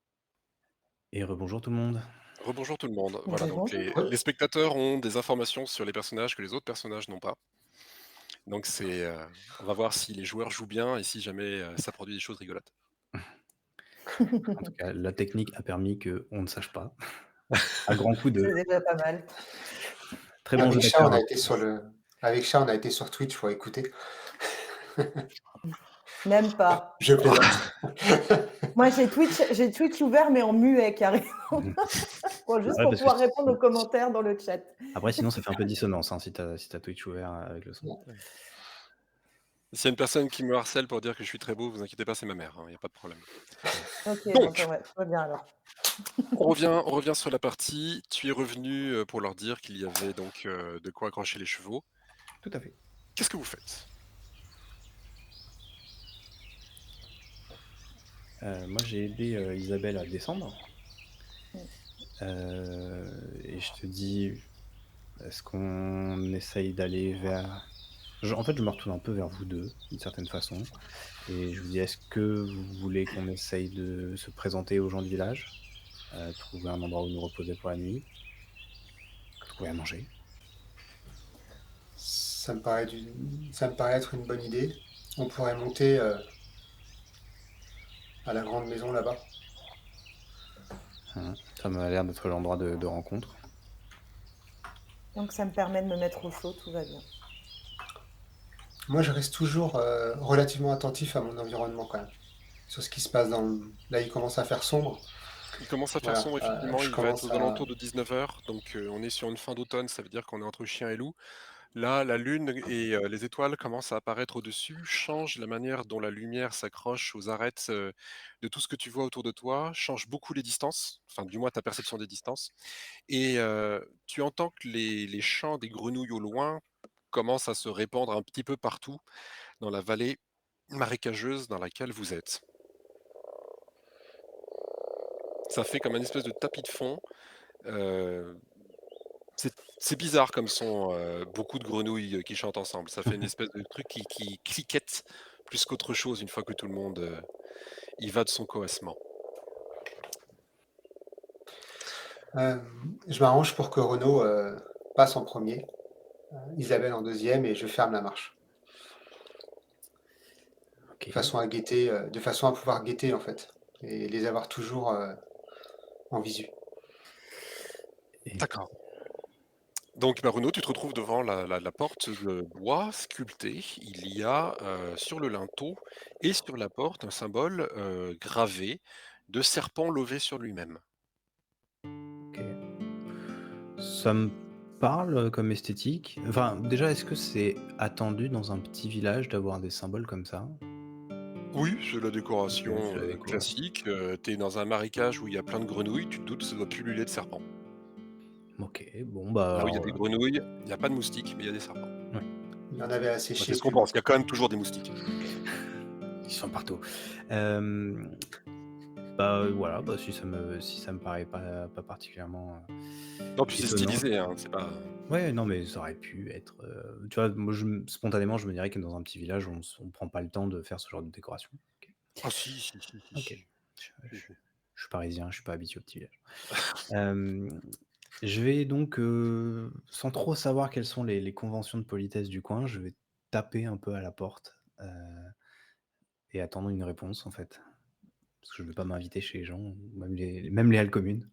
Speaker 1: Et rebonjour tout le monde.
Speaker 2: Rebonjour tout le monde. Voilà, donc
Speaker 3: Rebonjour.
Speaker 2: les spectateurs ont des informations sur les personnages que les autres personnages n'ont pas. Donc on va voir si les joueurs jouent bien et si jamais, ça produit des choses rigolotes.
Speaker 1: En tout cas, la technique a permis qu'on ne sache pas. À grands coups de
Speaker 3: C'est déjà pas mal.
Speaker 1: très bon jeu
Speaker 4: Avec Chat,
Speaker 1: d'acteur,
Speaker 4: on a
Speaker 1: hein.
Speaker 4: été sur le avec Chat, on a été sur Twitch pour écouter.
Speaker 3: Même pas.
Speaker 4: Je plaisante.
Speaker 3: Moi, j'ai Twitch ouvert, mais en muet carrément. Bon, juste
Speaker 1: Ouais,
Speaker 3: pour
Speaker 1: parce que
Speaker 3: pouvoir répondre aux
Speaker 1: si
Speaker 3: commentaires dans le chat.
Speaker 1: après sinon ça fait un peu dissonance, hein, si tu Twitch ouvert, avec le son.
Speaker 2: S'il y a une personne qui me harcèle pour dire que je suis très beau, vous inquiétez pas, c'est ma mère, il y a pas de problème.
Speaker 3: OK, bon,
Speaker 2: Donc,
Speaker 3: ça va bien alors.
Speaker 2: on revient sur la partie. Tu es revenu, pour leur dire qu'il y avait donc, de quoi accrocher les chevaux.
Speaker 1: Tout à fait.
Speaker 2: Qu'est-ce que vous faites?
Speaker 1: Moi j'ai aidé, Isabelle à descendre,
Speaker 3: Mmh.
Speaker 1: et je te dis: «Est-ce qu'on essaye d'aller vers» en fait, je me retourne un peu vers vous 2 d'une certaine façon et je vous dis: «Est-ce que vous voulez qu'on essaye de se présenter aux gens du village, trouver un endroit où nous reposer pour la nuit, trouver à manger?»
Speaker 4: Ça me paraît être une bonne idée. On pourrait monter, à la grande maison là-bas.
Speaker 1: Ça m'a l'air d'être l'endroit de rencontre.
Speaker 3: Donc ça me permet de me mettre au chaud, tout va bien.
Speaker 4: Moi, je reste toujours, relativement attentif à mon environnement quand même, sur ce qui se passe là, il commence à faire sombre.
Speaker 2: Il commence à faire
Speaker 4: Voilà,
Speaker 2: sombre effectivement,
Speaker 4: je
Speaker 2: il va être
Speaker 4: commence
Speaker 2: aux
Speaker 4: à
Speaker 2: alentours de 19h, donc on est sur une fin d'automne, ça veut dire qu'on est entre chien et loup. Là, la lune et les étoiles commencent à apparaître au-dessus, changent la manière dont la lumière s'accroche aux arêtes, de tout ce que tu vois autour de toi, change beaucoup les distances, enfin du moins ta perception des distances et tu entends que les chants des grenouilles au loin commencent à se répandre un petit peu partout dans la vallée marécageuse dans laquelle vous êtes. Ça fait comme un espèce de tapis de fond, heu, c'est bizarre comme son, beaucoup de grenouilles, qui chantent ensemble. Ça fait une espèce de truc qui cliquette plus qu'autre chose une fois que tout le monde, y va de son coassement.
Speaker 4: je m'arrange pour que Renaud, passe en premier, Isabelle en deuxième et je ferme la marche.
Speaker 1: OK.
Speaker 4: De façon à pouvoir guetter, en fait et les avoir toujours, en visu.
Speaker 1: Et
Speaker 2: D'accord. Donc Bruno, tu te retrouves devant la porte de bois sculptée. Il y a, sur le linteau et sur la porte un symbole, gravé de serpent lové sur lui-même.
Speaker 1: OK. Ça me parle, comme esthétique. Enfin, déjà, est-ce que c'est attendu dans un petit village d'avoir des symboles comme ça?
Speaker 2: Oui, c'est la
Speaker 1: OK, c'est
Speaker 2: décoration,
Speaker 1: la déco, ouais.
Speaker 2: classique, tu dans un marécage où il y a plein de grenouilles, tu te doutes, ça doit pulluler de serpents.
Speaker 1: OK, bon, bah,
Speaker 2: Là où il y a
Speaker 1: alors
Speaker 2: des
Speaker 1: là,
Speaker 2: grenouilles, il y a pas de moustiques, mais il y a des serpents.
Speaker 1: ouais,
Speaker 4: Il en avait
Speaker 2: Enfin, c'est
Speaker 4: asséché
Speaker 2: ce qu'on
Speaker 4: plus loin.
Speaker 2: pense, il y a quand même toujours des moustiques.
Speaker 1: ils sont partout. Hem, Bah, voilà, bah, si ça me paraît pas particulièrement,
Speaker 2: Non, puis c'est
Speaker 1: étonnant.
Speaker 2: stylisé, hein, c'est pas
Speaker 1: Ouais, non, mais ça aurait pu être, tu vois, moi, spontanément, je me dirais que dans un petit village, on prend pas le temps de faire ce genre de décoration. OK.
Speaker 2: ah si, si, si, si,
Speaker 1: OK.
Speaker 2: si.
Speaker 1: Je
Speaker 2: Si,
Speaker 1: je
Speaker 2: si.
Speaker 1: je suis parisien, je suis pas habitué au petit village. Hem, je vais donc, sans trop savoir quelles sont les conventions de politesse du coin, je vais taper un peu à la porte, et attendre une réponse, en fait. Parce que je ne veux pas m'inviter chez les gens, même les halles communes.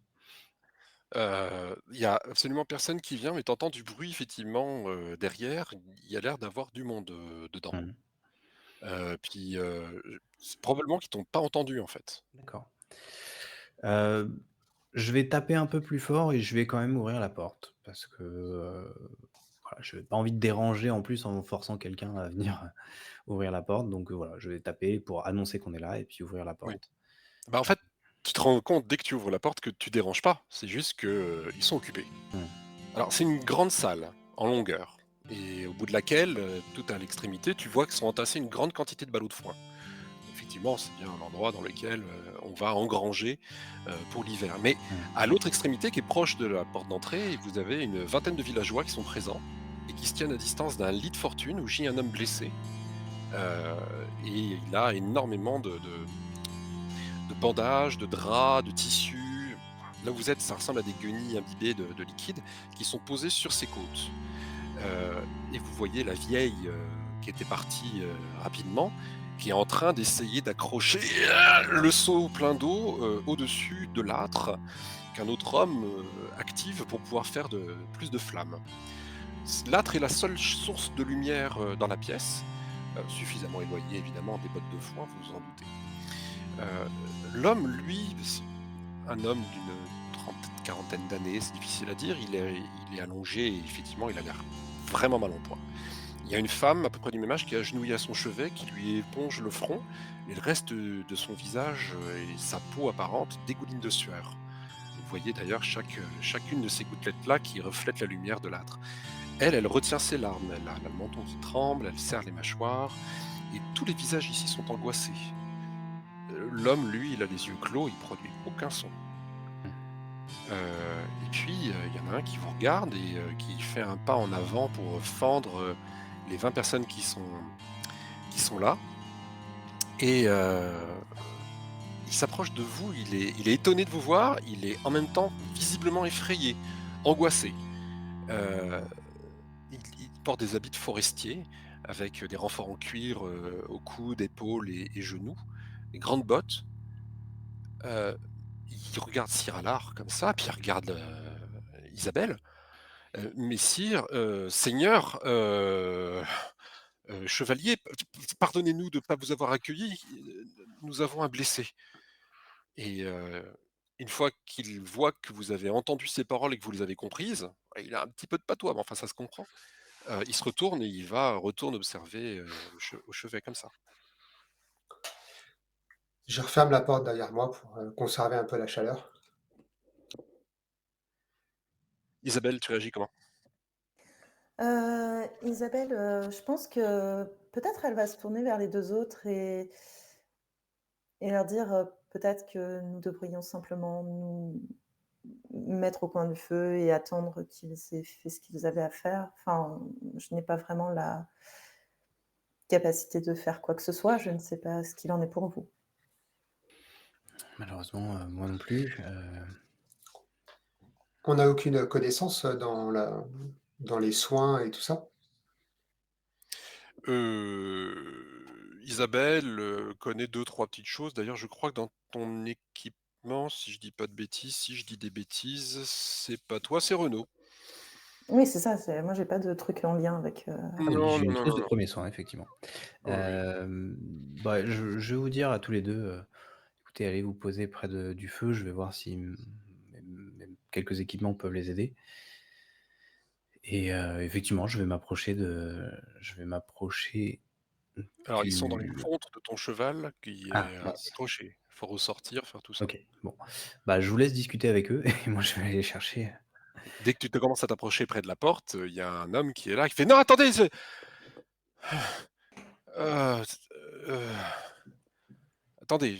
Speaker 2: Il y a absolument personne qui vient, mais tu entends du bruit effectivement, derrière. Il y a l'air d'avoir du monde, dedans.
Speaker 1: Mmh.
Speaker 2: Puis, c'est probablement qu'ils t'ont pas entendu, en fait.
Speaker 1: D'accord. Heu, je vais taper un peu plus fort et je vais quand même ouvrir la porte parce que, voilà, je n'ai pas envie de déranger en plus en forçant quelqu'un à venir ouvrir la porte, donc voilà, je vais taper pour annoncer qu'on est là et puis ouvrir la
Speaker 2: Oui.
Speaker 1: porte.
Speaker 2: Bah, en fait, tu te rends compte dès que tu ouvres la porte que tu déranges pas, c'est juste que, ils sont occupés.
Speaker 1: Mmh.
Speaker 2: Alors c'est une grande salle en longueur et au bout de laquelle, tout à l'extrémité, tu vois que sont entassés une grande quantité de ballots de foin. Effectivement, c'est bien l'endroit dans lequel, on va engranger, pour l'hiver. Mais
Speaker 1: Mmh.
Speaker 2: à l'autre extrémité qui est proche de la porte d'entrée, vous avez une vingtaine de villageois qui sont présents et qui se tiennent à distance d'un lit de fortune où gît un homme blessé, et il a énormément de bandages, de draps, de tissus. Là où vous êtes, ça ressemble à des guenilles imbibées de liquide qui sont posées sur ses côtes. Et vous voyez la vieille, qui était partie, rapidement, qui est en train d'essayer d'accrocher le seau plein d'eau, au-dessus de l'âtre qu'un autre homme, active pour pouvoir faire plus de flammes. L'âtre est la seule source de lumière, dans la pièce, suffisamment éloignée évidemment des bottes de foin, vous vous en doutez. Heu, L'homme, lui, c'est un homme d'une quarantaine d'années, c'est difficile à dire. Il est allongé et effectivement, il a l'air vraiment mal en point. Il y a une femme à peu près du même âge qui est agenouillée à son chevet, qui lui éponge le front, mais le reste, de son visage, et sa peau apparente dégouline de sueur. Vous voyez d'ailleurs chacune de ces gouttelettes-là qui reflètent la lumière de l'âtre. Elle, elle retient ses larmes, elle a le menton qui tremble, elle serre les mâchoires et tous les visages ici sont angoissés. L'homme, lui, il a les yeux clos, il produit aucun son. Et puis, il y en a un qui vous regarde et qui fait un pas en avant pour fendre, les 20 personnes qui sont là et il s'approche de vous, il est étonné de vous voir, il est en même temps visiblement effrayé, angoissé. Heu, il porte des habits de forestier avec, des renforts en cuir, au cou, épaules et genoux, des grandes bottes. Heu, il regarde Sir Allard comme ça, puis il regarde, Isabelle. «Messire, seigneur, chevalier, pardonnez-nous de ne pas vous avoir accueilli, nous avons un blessé» et une fois qu'il voit que vous avez entendu ces paroles et que vous les avez comprises, il a un petit peu de patois, mais enfin ça se comprend. Il se retourne et retourne observer, au chevet comme ça.
Speaker 4: Je referme la porte derrière moi pour, conserver un peu la chaleur.
Speaker 2: Isabelle, tu réagis comment?
Speaker 3: Isabelle, je pense que peut-être elle va se tourner vers les 2 autres et leur dire, peut-être que nous devrions simplement nous mettre au coin du feu et attendre qu'ils aient fait ce qu'ils avaient à faire. Enfin, je n'ai pas vraiment la capacité de faire quoi que ce soit, je ne sais pas ce qu'il en est pour vous.
Speaker 1: Malheureusement, moi non plus,
Speaker 4: On n'a aucune connaissance, dans les soins et tout ça?
Speaker 2: Isabelle, connaît deux trois petites choses. D'ailleurs, je crois que dans ton équipement, si je dis pas de bêtises, si je dis des bêtises, c'est pas toi, c'est Renaud.
Speaker 3: Oui, c'est ça, c'est moi j'ai pas de truc en lien avec,
Speaker 1: ah oui,
Speaker 2: Non,
Speaker 1: j'ai
Speaker 2: non,
Speaker 1: une
Speaker 2: non,
Speaker 1: trousse
Speaker 2: non,
Speaker 1: de
Speaker 2: non.
Speaker 1: premiers soins effectivement.
Speaker 2: Oui, oui.
Speaker 1: Bah, je vais vous dire à tous les 2, écoutez, allez vous poser près de du feu, je vais voir si, même quelques équipements peuvent les aider et effectivement, je vais m'approcher
Speaker 2: Alors, ils sont dans les
Speaker 1: du
Speaker 2: fontes de ton cheval qui est,
Speaker 1: ah mince,
Speaker 2: accroché. Il faut ressortir, faire tout ça.
Speaker 1: OK, bon. Bah, je vous laisse discuter avec eux et moi je vais aller chercher.
Speaker 2: Dès que tu te commences à t'approcher près de la porte, il y a un homme qui est là, qui fait: «Non, attendez, c'est c attendez,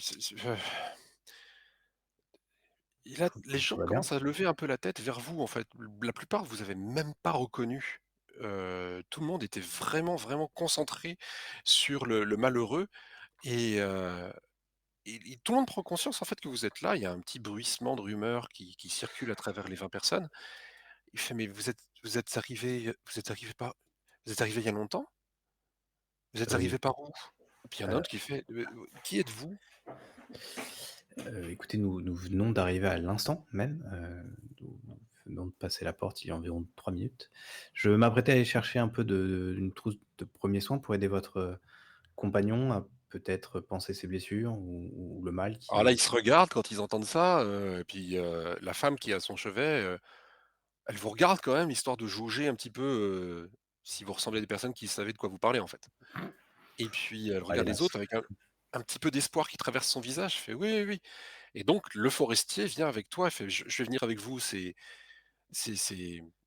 Speaker 2: Et là, les
Speaker 1: Tout
Speaker 2: gens
Speaker 1: va bien?
Speaker 2: commencent à lever un peu la tête vers vous, en fait. La plupart, vous avez même pas reconnu. Tout le monde était vraiment, vraiment concentré sur le malheureux et et tout le monde prend conscience, en fait, que vous êtes là. Il y a un petit bruissement de rumeurs qui circule à travers les 20 personnes. Il fait: «Mais vous êtes arrivés il y a longtemps? Vous êtes
Speaker 1: Oui,
Speaker 2: arrivés par où?» Puis il y en a un
Speaker 1: heu
Speaker 2: autre qui fait: Qui êtes-vous?»
Speaker 1: écoutez, nous venons d'arriver à l'instant même, nous venons de passer la porte il y a environ 3 minutes. Je m'apprêtais à aller chercher un peu une trousse de premiers soins pour aider votre, compagnon à peut-être panser ses blessures ou le mal
Speaker 2: Alors là,
Speaker 1: qui
Speaker 2: ils se regardent quand ils entendent ça, et puis, la femme qui est à son chevet, elle vous regarde quand même, histoire de jauger un petit peu, si vous ressemblez à des personnes qui savaient de quoi vous parlez, en fait. Et puis elle
Speaker 1: Ah, il y
Speaker 2: regarde
Speaker 1: en a
Speaker 2: les autres avec un petit peu d'espoir qui traverse son visage, fait: «Oui, oui, oui». Et donc le forestier vient avec toi, il fait: «Je vais venir avec vous, c'est c'est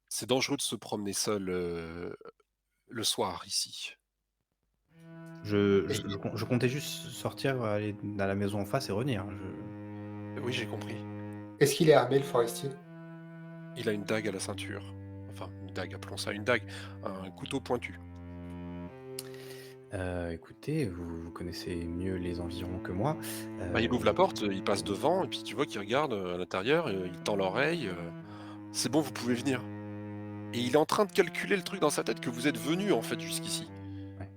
Speaker 2: c'est dangereux de se promener seul, le soir ici».
Speaker 4: Et
Speaker 1: Je comptais juste sortir, aller à la maison en face et revenir.
Speaker 2: Oui, j'ai compris.
Speaker 4: est-ce qu'il est armé, le forestier?
Speaker 2: Il a une dague à la ceinture. Enfin, une dague, appelons ça une dague, un couteau pointu.
Speaker 1: Écoutez, vous connaissez mieux les environs que moi.
Speaker 2: Bah, il
Speaker 1: Heu,
Speaker 2: ouvre la porte, il passe devant et puis tu vois qu'il regarde, à l'intérieur, il tend l'oreille, «C'est bon, vous pouvez venir». Et il est en train de calculer le truc dans sa tête que vous êtes venu en fait, jusqu'ici.
Speaker 1: ouais,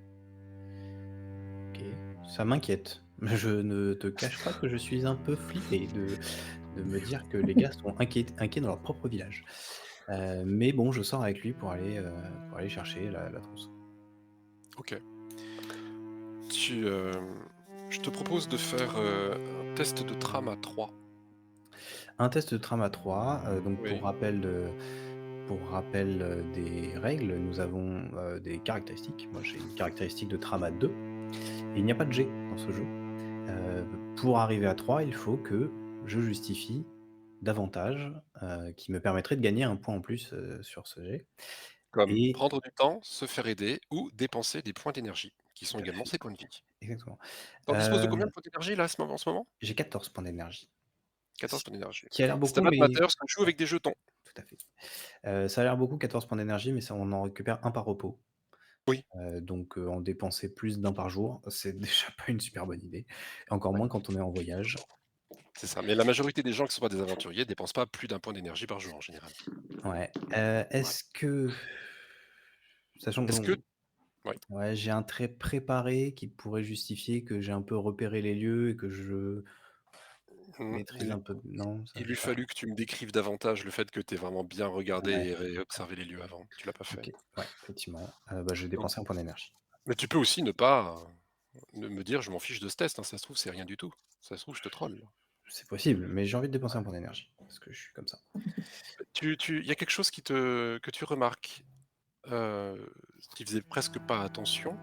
Speaker 1: OK. Ça m'inquiète. Je ne te cache pas que je suis un peu flippé de me dire que les gars sont inquiets dans leur propre village. Mais bon, je sors avec lui pour aller chercher la trousse.
Speaker 2: OK. Tu, je te propose de faire, un test de trame à 3.
Speaker 1: Un test de trame à 3, donc
Speaker 2: Oui.
Speaker 1: pour rappel, des règles, nous avons, des caractéristiques. Moi, j'ai une caractéristique de trame à 2 et il n'y a pas de jet dans ce jeu. Pour arriver à 3, il faut que je justifie davantage, qui me permettrait de gagner un point en plus, sur ce jet
Speaker 2: Comme
Speaker 1: et
Speaker 2: prendre du temps, se faire aider ou dépenser des points d'énergie, qui sont
Speaker 1: tout à
Speaker 2: également
Speaker 1: fait,
Speaker 2: ses points de vie.
Speaker 1: exactement.
Speaker 2: Tu en disposes de combien de
Speaker 1: Hem,
Speaker 2: points d'énergie là, à ce moment?
Speaker 1: j'ai 14 points d'énergie,
Speaker 2: 14
Speaker 1: ce
Speaker 2: points d'énergie,
Speaker 1: qui a
Speaker 2: OK.
Speaker 1: l'air
Speaker 2: C'est
Speaker 1: beaucoup,
Speaker 2: Stabat
Speaker 1: mais
Speaker 2: Mater, ça joue
Speaker 1: ouais,
Speaker 2: avec des jetons.
Speaker 1: tout à fait. Ça a l'air beaucoup 14 points d'énergie, mais ça on en récupère un par repos.
Speaker 2: Oui,
Speaker 1: Donc en dépenser plus d'un par jour, c'est déjà pas une super bonne idée, encore
Speaker 2: ouais,
Speaker 1: moins quand on est en voyage.
Speaker 2: c'est ça. Mais la majorité des gens qui sont pas des aventuriers dépensent pas plus d'un point d'énergie par jour en général.
Speaker 1: Ouais,
Speaker 2: Ouais.
Speaker 1: est-ce que sachant que
Speaker 2: Est-ce que
Speaker 1: bon,
Speaker 2: ouais.
Speaker 1: ouais, j'ai un trait préparé qui pourrait justifier que j'ai un peu repéré les lieux et que je
Speaker 2: Mmh,
Speaker 1: maîtrise un peu non, ça
Speaker 2: il
Speaker 1: j'ai
Speaker 2: lui
Speaker 1: pas
Speaker 2: fallu que tu me décrives davantage le fait que tu aies vraiment bien regardé
Speaker 1: ouais,
Speaker 2: et observé les lieux avant. Tu l'as pas fait.
Speaker 1: OK, ouais, effectivement, bah, je vais
Speaker 2: Donc
Speaker 1: dépenser un point d'énergie.
Speaker 2: mais tu peux aussi ne pas, me dire: «Je m'en fiche de ce test», hein, ça se trouve, c'est rien du tout. Ça se trouve, je te troll.
Speaker 1: C'est possible, mais j'ai envie de dépenser un point d'énergie parce que je suis comme ça.
Speaker 2: Il y a quelque chose que tu remarques, qui faisait presque pas attention,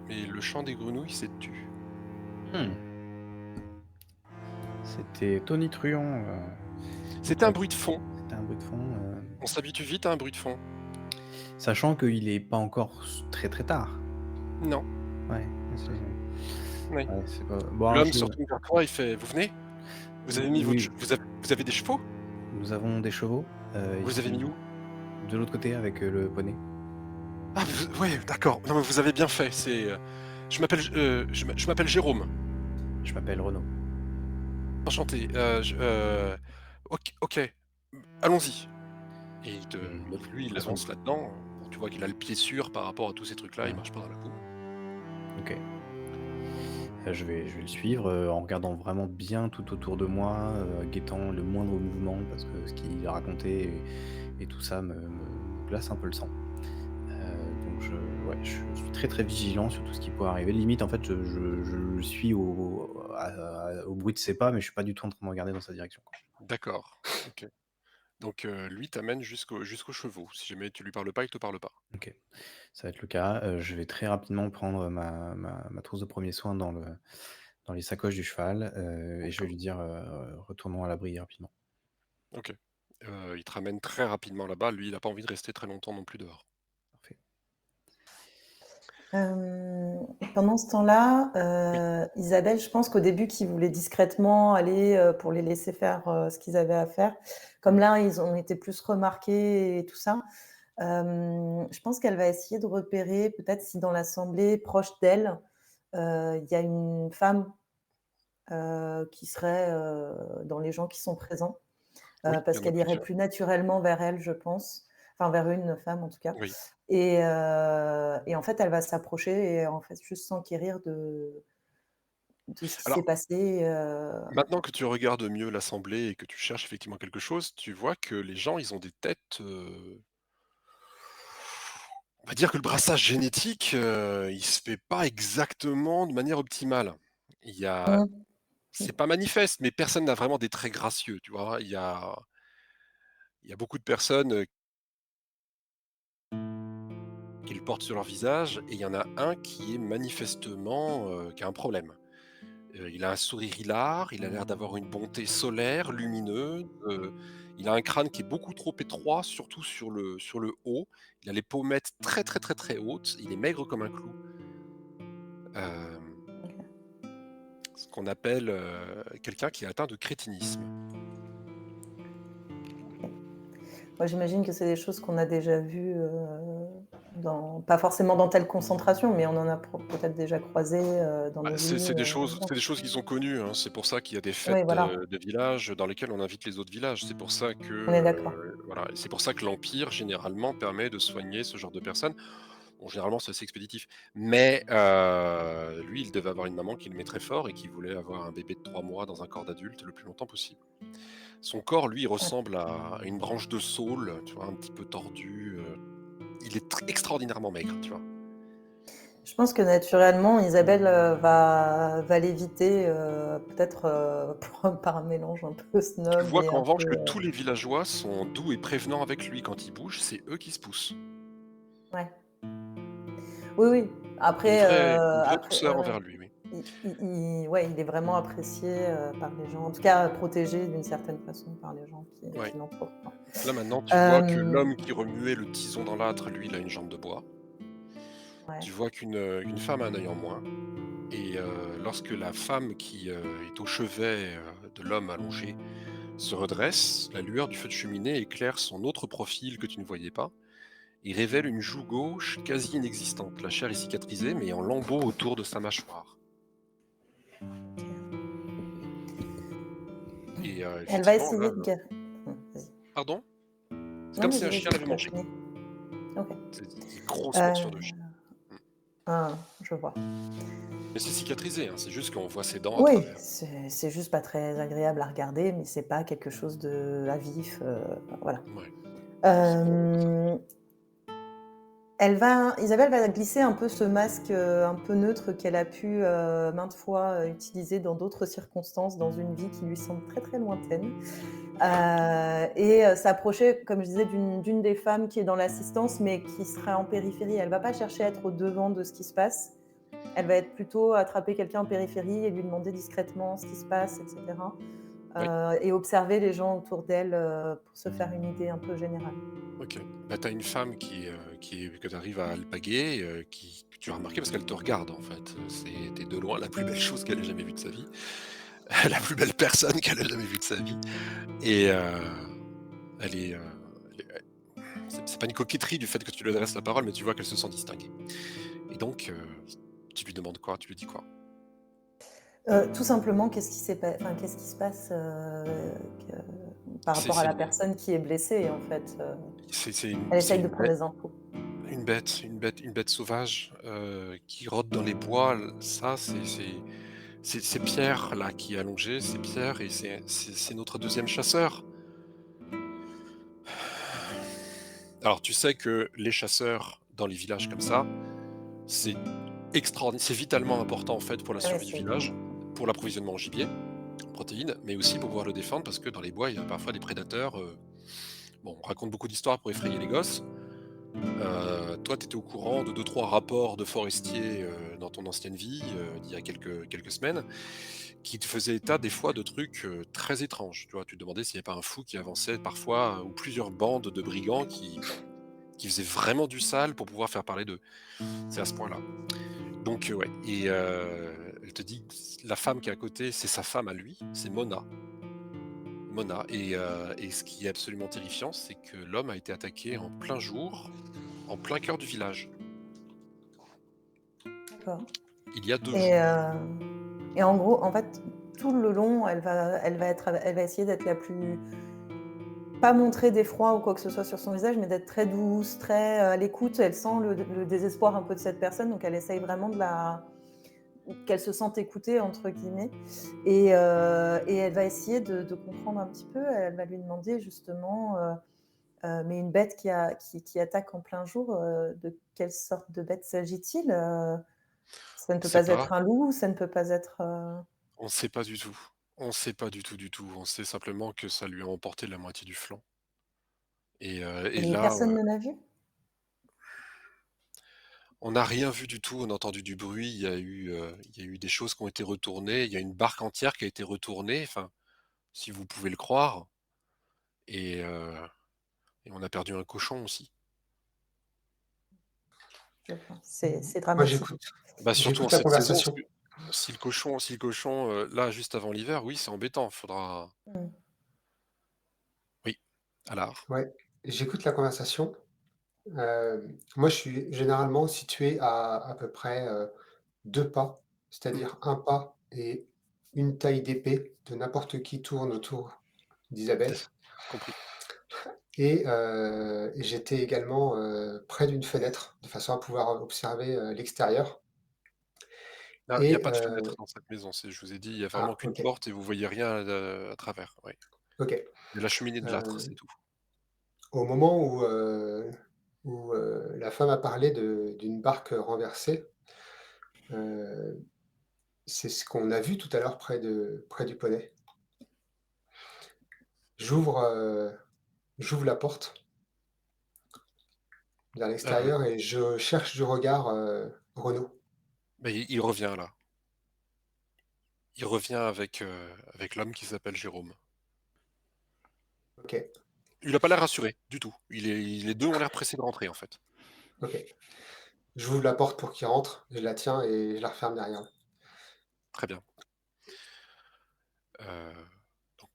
Speaker 2: mais le chant des grenouilles s'est tu.
Speaker 1: Mmh, c'était tonitruant,
Speaker 2: C'était un bruit de fond.
Speaker 1: c'était un bruit de fond,
Speaker 2: On s'habitue vite à un bruit de fond.
Speaker 1: sachant qu'il est pas encore très, très tard.
Speaker 2: Non,
Speaker 1: Ouais, c'est
Speaker 2: oui.
Speaker 1: ouais, c'est pas bon, alors
Speaker 2: L'homme
Speaker 1: je
Speaker 2: se retourne vers toi, il fait: «Vous venez? Vous avez mis votre ch
Speaker 1: oui,
Speaker 2: vous avez des chevaux?
Speaker 1: nous avons des chevaux,
Speaker 2: Vous
Speaker 1: ils
Speaker 2: les avez mis
Speaker 1: sont
Speaker 2: où?»
Speaker 1: de l'autre côté avec, le poney.
Speaker 2: «Ah ouais, d'accord. Non, mais vous avez bien fait, je m'appelle Jérôme.
Speaker 1: Je m'appelle Renaud.
Speaker 2: Enchanté, OK, allons-y». Et
Speaker 1: De toute
Speaker 2: lui, il
Speaker 1: façon
Speaker 2: avance là-dedans, bon, tu vois qu'il a le pied sûr par rapport à tous ces trucs-là, il
Speaker 1: ouais,
Speaker 2: marche pas dans la boue.
Speaker 1: OK. Je vais le suivre, en regardant vraiment bien tout autour de moi, guettant le moindre mouvement parce que ce qu'il a raconté et tout ça me glace un peu le sang. Donc je suis très, très vigilant sur tout ce qui pourrait arriver. Limite, en fait, je le suis au bruit de ses pas, mais je suis pas du tout en train de regarder dans sa direction, quoi.
Speaker 2: D'accord, OK. Donc lui t'amène jusqu'aux chevaux. Si jamais tu lui parles pas, il te parle pas.
Speaker 1: OK. Ça va être le cas. Je vais très rapidement prendre ma trousse de premiers soins dans les sacoches du cheval, et je vais
Speaker 2: D'accord,
Speaker 1: lui dire, «Retournons à l'abri rapidement».
Speaker 2: OK. Il te ramène très rapidement là-bas. Lui, il a pas envie de rester très longtemps non plus dehors.
Speaker 1: Parfait.
Speaker 3: Hem, Pendant ce temps-là,
Speaker 2: Oui,
Speaker 3: Isabelle, je pense qu'au début qu'ils voulaient discrètement aller, pour les laisser faire, ce qu'ils avaient à faire. Comme là, ils ont été plus remarqués et tout ça, je pense qu'elle va essayer de repérer peut-être si dans l'assemblée proche d'elle, il y a une femme, qui serait, dans les gens qui sont présents.
Speaker 2: oui, il y
Speaker 3: Parce
Speaker 2: en a
Speaker 3: qu'elle irait
Speaker 2: plusieurs.
Speaker 3: plus naturellement vers elle, je pense. Enfin, vers une femme en tout cas.
Speaker 2: Oui.
Speaker 3: Et en fait, elle va s'approcher et en fait, juste s'enquérir de ce qui s'est
Speaker 2: Alors,
Speaker 3: passé,
Speaker 2: maintenant que tu regardes mieux l'assemblée et que tu cherches effectivement quelque chose, tu vois que les gens, ils ont des têtes, on va dire que le brassage génétique, il se fait pas exactement de manière optimale. Il y a
Speaker 3: mmh,
Speaker 2: C'est pas manifeste, mais personne n'a vraiment des traits gracieux, tu vois? Il y a beaucoup de personnes, qui le portent sur leur visage et il y en a un qui est manifestement, qui a un problème. Il a un sourire hilar, il a l'air d'avoir une bonté solaire, lumineuse, il a un crâne qui est beaucoup trop étroit, surtout sur le haut. Il a les pommettes très, très, très, très hautes, il est maigre comme un clou. Hem,
Speaker 3: OK.
Speaker 2: Ce qu'on appelle, quelqu'un qui est atteint de crétinisme.
Speaker 3: OK. Moi, j'imagine que c'est des choses qu'on a déjà vues, dans pas forcément dans telle concentration, mais on en a peut-être déjà croisé, dans
Speaker 2: Bah,
Speaker 3: nos
Speaker 2: c'est
Speaker 3: vies,
Speaker 2: c'est des choses
Speaker 3: avant.
Speaker 2: c'est des choses qui sont connues, hein. C'est pour ça qu'il y a des
Speaker 3: Oui,
Speaker 2: fêtes,
Speaker 3: voilà,
Speaker 2: de village dans lesquelles on invite les autres villages. C'est pour ça que,
Speaker 3: on est d'accord.
Speaker 2: voilà, et c'est pour ça que l'empire généralement permet de soigner ce genre de personnes. Bon, généralement, c'est assez expéditif. Mais, lui, il devait avoir une maman qui l'aimait très fort et qui voulait avoir un bébé de 3 mois dans un corps d'adulte le plus longtemps possible. Son corps, lui,
Speaker 3: Ouais.
Speaker 2: ressemble à une branche de saule, tu vois? Un petit peu tordu, il est extraordinairement maigre, tu vois?
Speaker 3: Je pense que naturellement, Isabelle, va l'éviter, peut-être, par un mélange un peu
Speaker 2: Tu
Speaker 3: snob
Speaker 2: vois
Speaker 3: et
Speaker 2: qu'en
Speaker 3: un
Speaker 2: revanche
Speaker 3: peu,
Speaker 2: que tous les villageois sont doux et prévenants avec lui quand il bouge, c'est eux qui se poussent.
Speaker 3: ouais. Oui, oui.
Speaker 2: Une
Speaker 3: Après,
Speaker 2: vraie une vraie
Speaker 3: après
Speaker 2: douceur
Speaker 3: ouais, ouais.
Speaker 2: envers lui, oui.
Speaker 3: Ouais, il est vraiment apprécié, par les gens, en tout cas protégé d'une certaine façon par les gens
Speaker 2: Ouais.
Speaker 3: qui l'entourent, quoi.
Speaker 2: Là, maintenant, tu vois que
Speaker 3: Hem,
Speaker 2: l'homme qui remuait le tison dans l'âtre, lui, il a une jambe de bois.
Speaker 3: ouais,
Speaker 2: Tu vois qu'une femme a un œil en moins et lorsque la femme qui, est au chevet, de l'homme allongé se redresse, la lueur du feu de cheminée éclaire son autre profil que tu ne voyais pas et révèle une joue gauche quasi inexistante. La chair est cicatrisée, mais en lambeaux autour de sa mâchoire
Speaker 3: OK.
Speaker 2: et
Speaker 3: Elle va
Speaker 2: effectivement
Speaker 3: essayer
Speaker 2: là,
Speaker 3: de guérir. Vas-y.
Speaker 2: pardon? C'est
Speaker 3: Non,
Speaker 2: comme si
Speaker 3: vas-y,
Speaker 2: un chien
Speaker 3: vas-y,
Speaker 2: l'avait
Speaker 3: tu as
Speaker 2: mangé.
Speaker 3: fini. OK.
Speaker 2: C'est des grosses morsures de chien.
Speaker 3: Heu, je vois.
Speaker 2: Mais c'est cicatrisé, hein, c'est juste qu'on voit ses dents à
Speaker 3: Oui,
Speaker 2: travers.
Speaker 3: c'est juste pas très agréable à regarder, mais c'est pas quelque chose à vif, voilà.
Speaker 2: Ouais, c'est bon.
Speaker 3: Hem Isabelle va glisser un peu ce masque, un peu neutre qu'elle a pu, maintes fois, utiliser dans d'autres circonstances, dans une vie qui lui semble très, très lointaine, et s'approcher, comme je disais, d'une des femmes qui est dans l'assistance, mais qui serait en périphérie. Elle va pas chercher à être au devant de ce qui se passe. Elle va être plutôt attraper quelqu'un en périphérie et lui demander discrètement ce qui se passe et cetera,
Speaker 2: Oui,
Speaker 3: et observer les gens autour d'elle, pour se faire une idée un peu générale.
Speaker 2: OK. Bah, tu as une femme que tu arrives à alpaguer, que tu as remarqué parce qu'elle te regarde, en fait. C'est de loin la plus belle chose qu'elle ait jamais vue de sa vie, la plus belle personne qu'elle ait jamais vue de sa vie et elle est, c'est pas une coquetterie du fait que tu lui adresses la parole, mais tu vois qu'elle se sent distinguée et donc tu lui demandes quoi? Tu lui dis quoi?
Speaker 3: Tout simplement, qu'est-ce qui se passe, que par
Speaker 2: C'est
Speaker 3: rapport à
Speaker 2: c'est
Speaker 3: la
Speaker 2: une
Speaker 3: personne qui est blessée, en fait,
Speaker 2: c'est
Speaker 3: elle
Speaker 2: c'est
Speaker 3: essaye de
Speaker 2: une
Speaker 3: prendre
Speaker 2: bête
Speaker 3: des infos.
Speaker 2: une bête sauvage, qui rôde dans les bois. Ça, c'est Pierre là qui est allongé, c'est Pierre et c'est notre deuxième chasseur. Alors tu sais que les chasseurs dans les villages comme ça, c'est c'est vitalement important en fait pour la
Speaker 3: Ouais,
Speaker 2: survie du
Speaker 3: c'est
Speaker 2: village, pour l'approvisionnement en gibier, en protéines, mais aussi pour pouvoir le défendre parce que dans les bois, il y a parfois des prédateurs, bon, on raconte beaucoup d'histoires pour effrayer les gosses. Toi, tu étais au courant de deux trois rapports de forestiers, dans ton ancienne vie, d'il y a quelques semaines, qui te faisaient état des fois de trucs, très étranges, tu vois? Tu te demandais s'il n'y avait pas un fou qui avançait parfois, ou plusieurs bandes de brigands qui faisaient vraiment du sale pour pouvoir faire parler d'eux. C'est à ce point-là. Donc, ouais et elle te dit que la femme qui est à côté, c'est sa femme à lui, c'est Mona. Mona et ce qui est absolument terrifiant, c'est que l'homme a été attaqué en plein jour, en plein cœur du village,
Speaker 3: d'accord,
Speaker 2: il y a 2
Speaker 3: et
Speaker 2: jours.
Speaker 3: en gros, en fait, tout le long, elle va essayer d'être la plus pas montrer d'effroi ou quoi que ce soit sur son visage, mais d'être très douce, très, à l'écoute. Elle sent le désespoir un peu de cette personne, donc elle essaye vraiment qu'elle se sente «écoutée» entre guillemets, et elle va essayer de comprendre un petit peu. Elle va lui demander justement, mais une bête qui attaque en plein jour, de quelle sorte de bête s'agit-il? Ça ne
Speaker 2: On
Speaker 3: peut
Speaker 2: sait
Speaker 3: pas
Speaker 2: pas,
Speaker 3: être un loup, ça ne peut pas être,
Speaker 2: on sait pas du tout. On sait pas du tout, du tout. On sait simplement que ça lui a emporté la moitié du flanc. Et
Speaker 3: Et
Speaker 2: là,
Speaker 3: personne ne l'a vu?
Speaker 2: on n'a rien vu du tout, on a entendu du bruit, il y a eu des choses qui ont été retournées, il y a une barque entière qui a été retournée, enfin, si vous pouvez le croire et heu et on a perdu un cochon aussi.
Speaker 3: Je vois,
Speaker 4: Mmh.
Speaker 3: c'est
Speaker 4: Moi,
Speaker 3: dramatique.
Speaker 2: Bah, surtout en
Speaker 4: j'écoute la
Speaker 2: cette saison, parce
Speaker 4: conversation.
Speaker 2: que si le cochon, là, juste avant l'hiver, oui, c'est embêtant, faudra
Speaker 3: Mmh.
Speaker 2: oui, Allard.
Speaker 4: Ouais, j'écoute la conversation. Moi, je suis généralement situé à peu près, 2 pas,
Speaker 2: Mmh,
Speaker 4: c'est-à-dire un pas et une taille d'épée de n'importe qui tourne autour d'Isabelle.
Speaker 2: compris.
Speaker 4: Et j'étais également, près d'une fenêtre, de façon à pouvoir observer, l'extérieur.
Speaker 2: Ah, il y a
Speaker 4: et
Speaker 2: pas de fenêtre dans cette maison, je vous ai dit, il y a vraiment qu'une
Speaker 4: OK,
Speaker 2: porte et vous voyez rien, à travers, oui.
Speaker 4: OK.
Speaker 2: Il y a la cheminée de l'âtre, c'est
Speaker 4: Heu,
Speaker 2: tout.
Speaker 4: Au moment où, la femme a parlé d'une barque renversée, heu, c'est ce qu'on a vu tout à l'heure près du poney. J'ouvre, j'ouvre la porte vers
Speaker 2: Heu,
Speaker 4: l'extérieur et je cherche du regard, Renaud.
Speaker 2: Bah, il revient là. Il revient avec l'homme qui s'appelle Jérôme.
Speaker 4: OK,
Speaker 2: Il a pas l'air rassuré, du tout. Les 2 ont l'air pressés de rentrer, en fait.
Speaker 4: OK. J'ouvre la porte pour qu'il rentre, je la tiens et je la referme derrière lui.
Speaker 2: Très bien. Heu, donc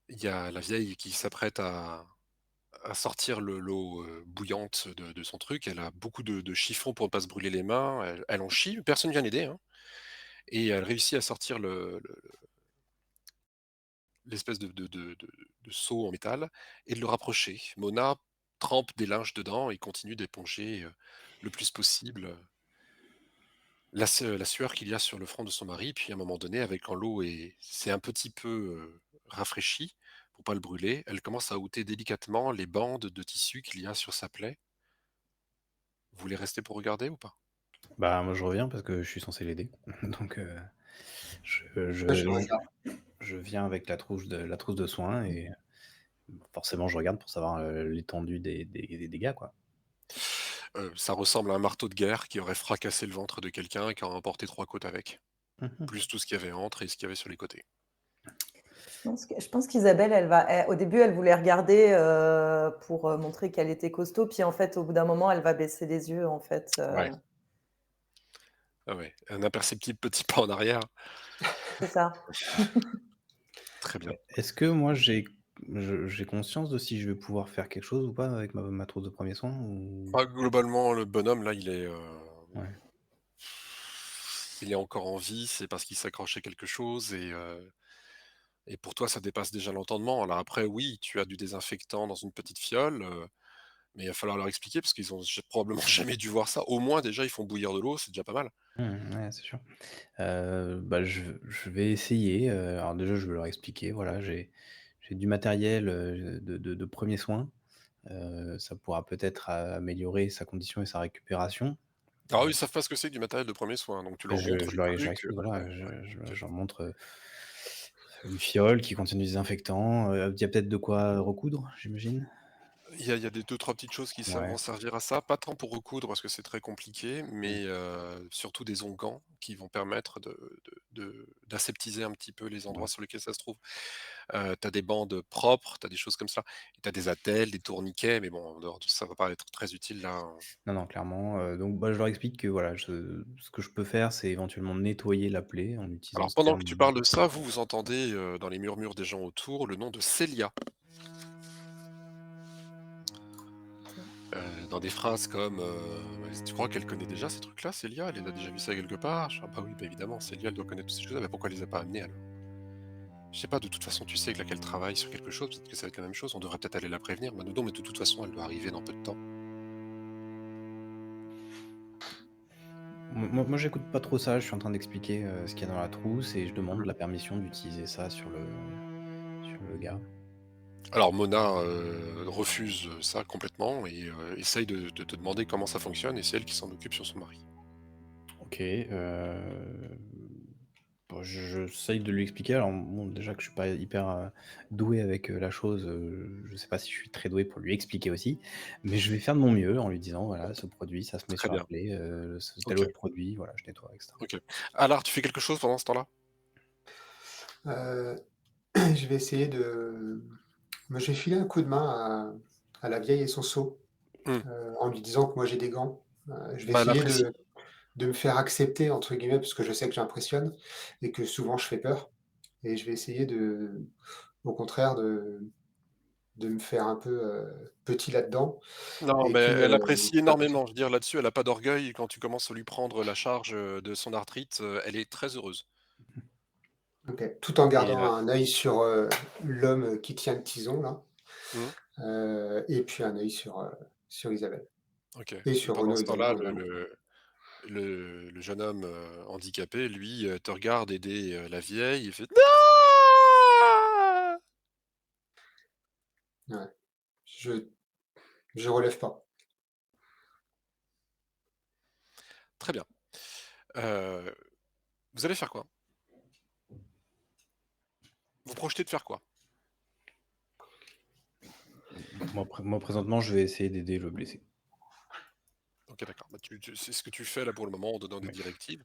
Speaker 2: il y a la vieille qui s'apprête à sortir l'eau, bouillante de son truc. Elle a beaucoup de chiffons pour ne pas se brûler les mains. Elle en chie, personne vient l'aider, hein, et elle réussit à sortir l'espèce de seau en métal et de le rapprocher. Mona trempe des linges dedans et continue d'éponger, le plus possible, la sueur qu'il y a sur le front de son mari. Puis à un moment donné, avec quand l'eau s'est un petit peu, rafraîchie, pour pas le brûler, elle commence à ôter délicatement les bandes de tissu qu'il y a sur sa plaie. Vous voulez rester pour regarder ou pas?
Speaker 1: Bah, moi, je reviens parce que je suis censé l'aider. Donc, je
Speaker 4: Moi, je
Speaker 1: je
Speaker 4: le
Speaker 1: je
Speaker 4: regarde.
Speaker 1: je viens avec la trousse de soins et forcément, je regarde pour savoir, l'étendue des dégâts, quoi.
Speaker 2: Ça ressemble à un marteau de guerre qui aurait fracassé le ventre de quelqu'un et qui aurait emporté 3 côtes avec,
Speaker 1: Mmh.
Speaker 2: plus tout ce qu'il y avait entre et ce qu'il y avait sur les côtés.
Speaker 3: Je pense qu'Isabelle, au début, elle voulait regarder pour montrer qu'elle était costaud, puis en fait, au bout d'un moment, elle va baisser les yeux, en fait.
Speaker 2: Ouais, ah ouais, un imperceptible petit pas en arrière.
Speaker 3: C'est ça.
Speaker 2: Très bien.
Speaker 1: Est-ce que moi, j'ai conscience de si je vais pouvoir faire quelque chose ou pas avec ma trousse de premiers soins ou
Speaker 2: Bah, globalement, le bonhomme là,
Speaker 1: ouais?
Speaker 2: il est encore en vie, c'est parce qu'il s'accrochait quelque chose et pour toi, ça dépasse déjà l'entendement. Alors après, oui, tu as du désinfectant dans une petite fiole, mais il va falloir leur expliquer parce qu'ils ont probablement jamais dû voir ça. Au moins déjà, ils font bouillir de l'eau, c'est déjà pas mal.
Speaker 1: Ouais, c'est sûr. Bah, je vais essayer, alors déjà, je vais leur expliquer, voilà, j'ai du matériel, de 1 soins, ça pourra peut-être améliorer sa condition et sa récupération.
Speaker 2: Alors eux, ils savent pas ce que c'est que du matériel de premiers soins, donc tu leur
Speaker 1: Je
Speaker 2: montres
Speaker 1: je
Speaker 2: les
Speaker 1: leur je leur
Speaker 2: trucs,
Speaker 1: explique, voilà,
Speaker 2: OK.
Speaker 1: je leur montre, une fiole qui contient du désinfectant, il y a peut-être de quoi recoudre, j'imagine?
Speaker 2: Il y a des 2-3 petites choses qui vont
Speaker 1: Ouais,
Speaker 2: servir à ça, pas tant pour recoudre parce que c'est très compliqué,
Speaker 1: mmh,
Speaker 2: mais surtout des onguents qui vont permettre d'aseptiser un petit peu les
Speaker 1: ouais.
Speaker 2: endroits sur lesquels ça se trouve. Tu as des bandes propres, tu as des choses comme ça et tu as des attelles, des tourniquets, mais bon, en dehors de ça va pas être très utile là, hein.
Speaker 1: Non, non, clairement, donc bah, je leur explique que voilà, ce que je peux faire, c'est éventuellement nettoyer la plaie en utilisant
Speaker 2: Alors
Speaker 1: ce
Speaker 2: pendant que
Speaker 1: terme.
Speaker 2: tu parles de ça, vous entendez, dans les murmures des gens autour, le nom de Célia, dans des phrases comme, «Tu crois qu'elle connaît déjà ces trucs-là, Célia? Elle a déjà vu ça quelque part?» Je fais: «Ah bah oui, bah évidemment, Célia, elle doit connaître toutes ces choses-là, bah pourquoi elle les a pas amenées alors?» «Je sais pas, de toute façon, tu sais que là qu'elle travaille sur quelque chose, peut-être que ça va être la même chose, on devrait peut-être aller la prévenir». «Bah non, mais de toute façon, elle doit arriver dans peu de temps».
Speaker 1: Moi, j'écoute pas trop ça, je suis en train d'expliquer, ce qu'il y a dans la trousse et je demande
Speaker 2: Mmh.
Speaker 1: la permission d'utiliser ça sur le gars.
Speaker 2: Alors Mona, refuse, ça complètement et essaye de te demander comment ça fonctionne et c'est elle qui s'en occupe sur son mari.
Speaker 1: OK, Bon, j'essaye de lui expliquer. Alors bon, déjà que je suis pas hyper, doué avec, la chose, je sais pas si je suis très doué pour lui expliquer aussi, mais je vais faire de mon mieux en lui disant: «Voilà, ce produit, ça se met
Speaker 2: Très
Speaker 1: sur la
Speaker 2: bien.
Speaker 1: plaie, ce tel
Speaker 2: OK,
Speaker 1: autre produit, voilà, je nettoie» et cetera.
Speaker 2: OK. Alors, tu fais quelque chose pendant ce temps-là?
Speaker 4: Heu, je vais essayer je vais filer un coup de main à la vieille et son seau,
Speaker 2: Mmh.
Speaker 4: en lui disant que moi j'ai des gants. Je vais
Speaker 2: Bah, elle
Speaker 4: essayer
Speaker 2: apprécie.
Speaker 4: de me faire «accepter» entre guillemets, parce que je sais que j'impressionne et que souvent je fais peur et je vais essayer au contraire de me faire un peu, petit là-dedans
Speaker 2: Non,
Speaker 4: et
Speaker 2: mais
Speaker 4: que,
Speaker 2: elle apprécie
Speaker 4: petit à petit.
Speaker 2: énormément. Je veux dire là-dessus, elle a pas d'orgueil. Quand tu commences à lui prendre la charge, de son arthrite, elle est très heureuse
Speaker 4: OK. Tout en
Speaker 2: et
Speaker 4: gardant un œil sur, l'homme qui tient le tison là,
Speaker 2: mmh,
Speaker 4: et puis un œil sur Isabelle
Speaker 2: OK,
Speaker 4: et
Speaker 2: et
Speaker 4: sur
Speaker 2: pendant
Speaker 4: Renaud
Speaker 2: ce temps-là,
Speaker 4: évidemment.
Speaker 2: le jeune homme, handicapé, lui, te regarde aider, la vieille, il fait: «Non!»
Speaker 4: Ouais. Je je relève pas.
Speaker 2: Très bien. Heu, vous allez faire quoi? Vous projetez de faire quoi?
Speaker 1: Moi présentement, je vais essayer d'aider le blessé.
Speaker 2: OK, d'accord. Bah, tu c'est ce que tu fais là pour le moment en donnant des
Speaker 1: Ouais.
Speaker 2: directives,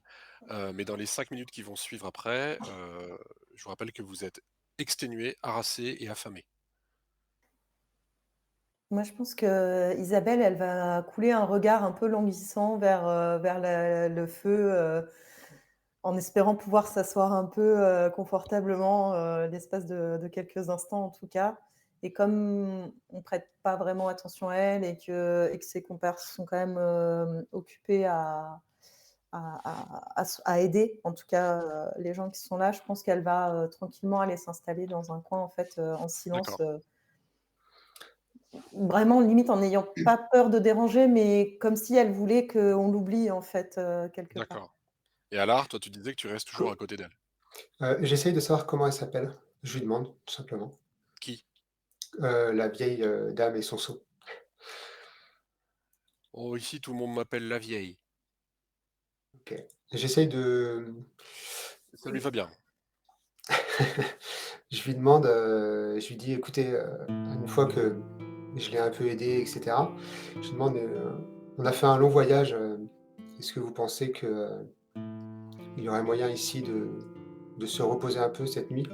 Speaker 2: mais dans les 5 minutes qui vont suivre après, je vous rappelle que vous êtes exténué, harassé et affamé.
Speaker 3: Moi, je pense que Isabelle, elle va couler un regard un peu languissant vers le feu, en espérant pouvoir s'asseoir un peu, confortablement, l'espace de quelques instants en tout cas. Et comme on prête pas vraiment attention à elle et que ses compères sont quand même, occupés à aider, en tout cas, les gens qui sont là, je pense qu'elle va, tranquillement aller s'installer dans un coin en fait, en silence,
Speaker 2: D'accord,
Speaker 3: vraiment limite en n'ayant pas peur de déranger, mais comme si elle voulait qu'on l'oublie en fait, quelque part.
Speaker 2: d'accord, et Alar, toi, tu disais que tu restes toujours à
Speaker 4: Co
Speaker 2: côté d'elle.
Speaker 4: J'essaye de savoir comment elle s'appelle. Je lui demande, tout simplement.
Speaker 2: Qui?
Speaker 4: La vieille, dame et son seau.
Speaker 2: «Oh, ici, tout le monde m'appelle la vieille».
Speaker 4: OK. J'essaye de
Speaker 2: Ça lui va bien.
Speaker 4: je lui demande, je lui dis: «Écoutez, une fois que je l'ai un peu aidé et cetera, je lui demande, on a fait un long voyage, est-ce que vous pensez que, il y aurait moyen ici de se reposer un peu cette nuit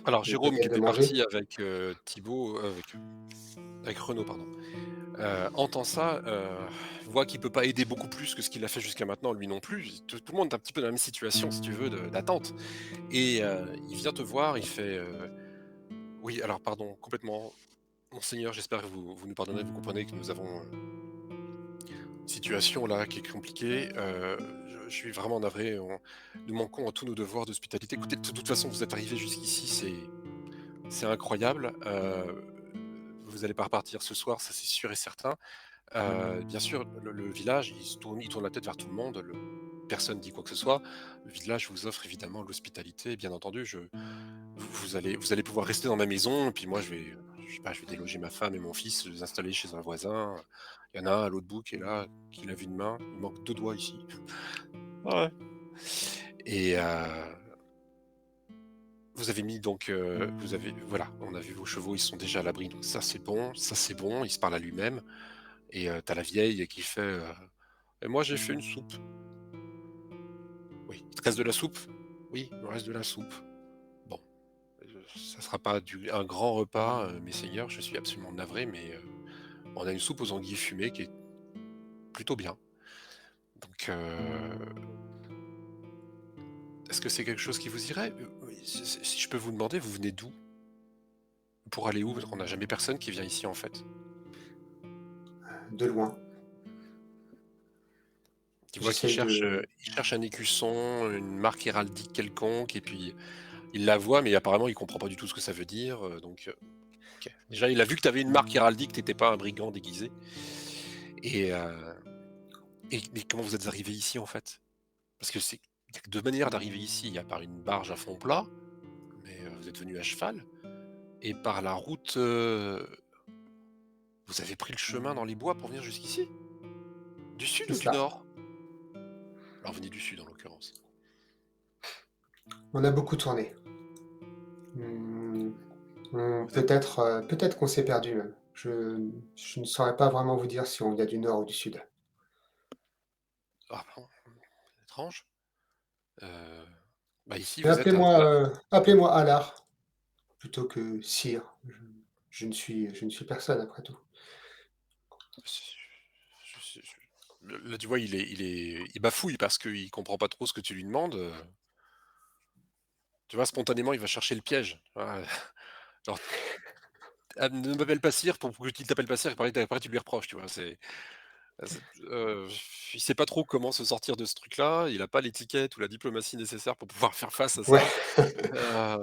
Speaker 2: Alors
Speaker 4: et
Speaker 2: Jérôme qui
Speaker 4: peut-être de
Speaker 2: était
Speaker 4: manger?»
Speaker 2: parti avec, Thibaut, avec Renaud, pardon, entend ça, voit qu'il peut pas aider beaucoup plus que ce qu'il a fait jusqu'à maintenant, lui non plus. Tout le monde est un petit peu dans la même situation, si tu veux, d'attente, et il vient te voir, il fait, «Oui, alors pardon, complètement, monseigneur, j'espère que vous nous pardonnez, vous comprenez que nous avons, une situation là qui est compliquée, je suis vraiment navré, nous manquons à tous nos devoirs d'hospitalité. Écoutez, de toute façon, vous êtes arrivés jusqu'ici, c'est incroyable, vous allez pas repartir ce soir, ça c'est sûr et certain». Bien sûr, le village, il tourne la tête vers tout le monde, personne dit quoi que ce soit. Le village vous offre évidemment l'hospitalité, bien entendu. Vous allez pouvoir rester dans ma maison, et puis moi je sais pas, je vais déloger ma femme et mon fils, les installer chez un voisin. Il y en a un à l'autre bout qui est là, qui lève une main, il manque 2 doigts ici. Ouais. Et vous avez mis donc, vous avez voilà, on a vu vos chevaux, ils sont déjà à l'abri, donc ça c'est bon, il se parle à lui-même, et tu la vieille qui fait, «Et moi j'ai fait une soupe». «Oui, il te reste de la soupe?» «Oui, il me reste de la soupe». «Bon, ça sera pas un grand repas, messeigneurs, je suis absolument navré, mais on a une soupe aux anguilles fumées qui est plutôt bien. Donc est-ce que c'est quelque chose qui vous irait?» Oui, si je peux vous demander, vous venez d'où? Pour aller où? Parce qu'on n'a jamais personne qui vient ici, en fait.
Speaker 4: De loin.
Speaker 2: Tu vois qu'il
Speaker 4: J'essaye
Speaker 2: cherche,
Speaker 4: de
Speaker 2: il cherche un écusson, une marque héraldique quelconque, et puis il la voit, mais apparemment il comprend pas du tout ce que ça veut dire, donc OK. Déjà, il a vu que tu avais une marque héraldique, tu étais pas un brigand déguisé, et mais comment vous êtes arrivé ici, en fait? Parce que il y a que 2 manières d'arriver ici. Il y a par une barge à fond plat, mais vous êtes venu à cheval, et par la route, vous avez pris le chemin dans les bois pour venir jusqu'ici? Du sud
Speaker 4: c'est
Speaker 2: ou du
Speaker 4: cela.
Speaker 2: nord? Alors venez du sud, en l'occurrence.
Speaker 4: On a beaucoup tourné. Mmh,
Speaker 2: Vous êtes
Speaker 4: peut-être qu'on s'est perdu même. Je ne saurais pas vraiment vous dire si on vient du nord ou du sud.
Speaker 2: ah bon, étrange. Heu, Bah, ici,
Speaker 4: Mais
Speaker 2: vous êtes à voilà,
Speaker 4: appelez-moi Allard plutôt que Sire. Je ne suis personne après tout.
Speaker 2: là, tu vois, il bafouille parce qu'il comprend pas trop ce que tu lui demandes, tu vois, spontanément, il va chercher le piège. Voilà, genre: «Ah, ne m'appelle pas sire» pour qu'il t'appelle pas sire et après tu lui reproches, tu vois? C'est il sait pas trop comment se sortir de ce truc-là, il a pas l'étiquette ou la diplomatie nécessaire pour pouvoir faire face à
Speaker 4: Ouais.
Speaker 2: ça.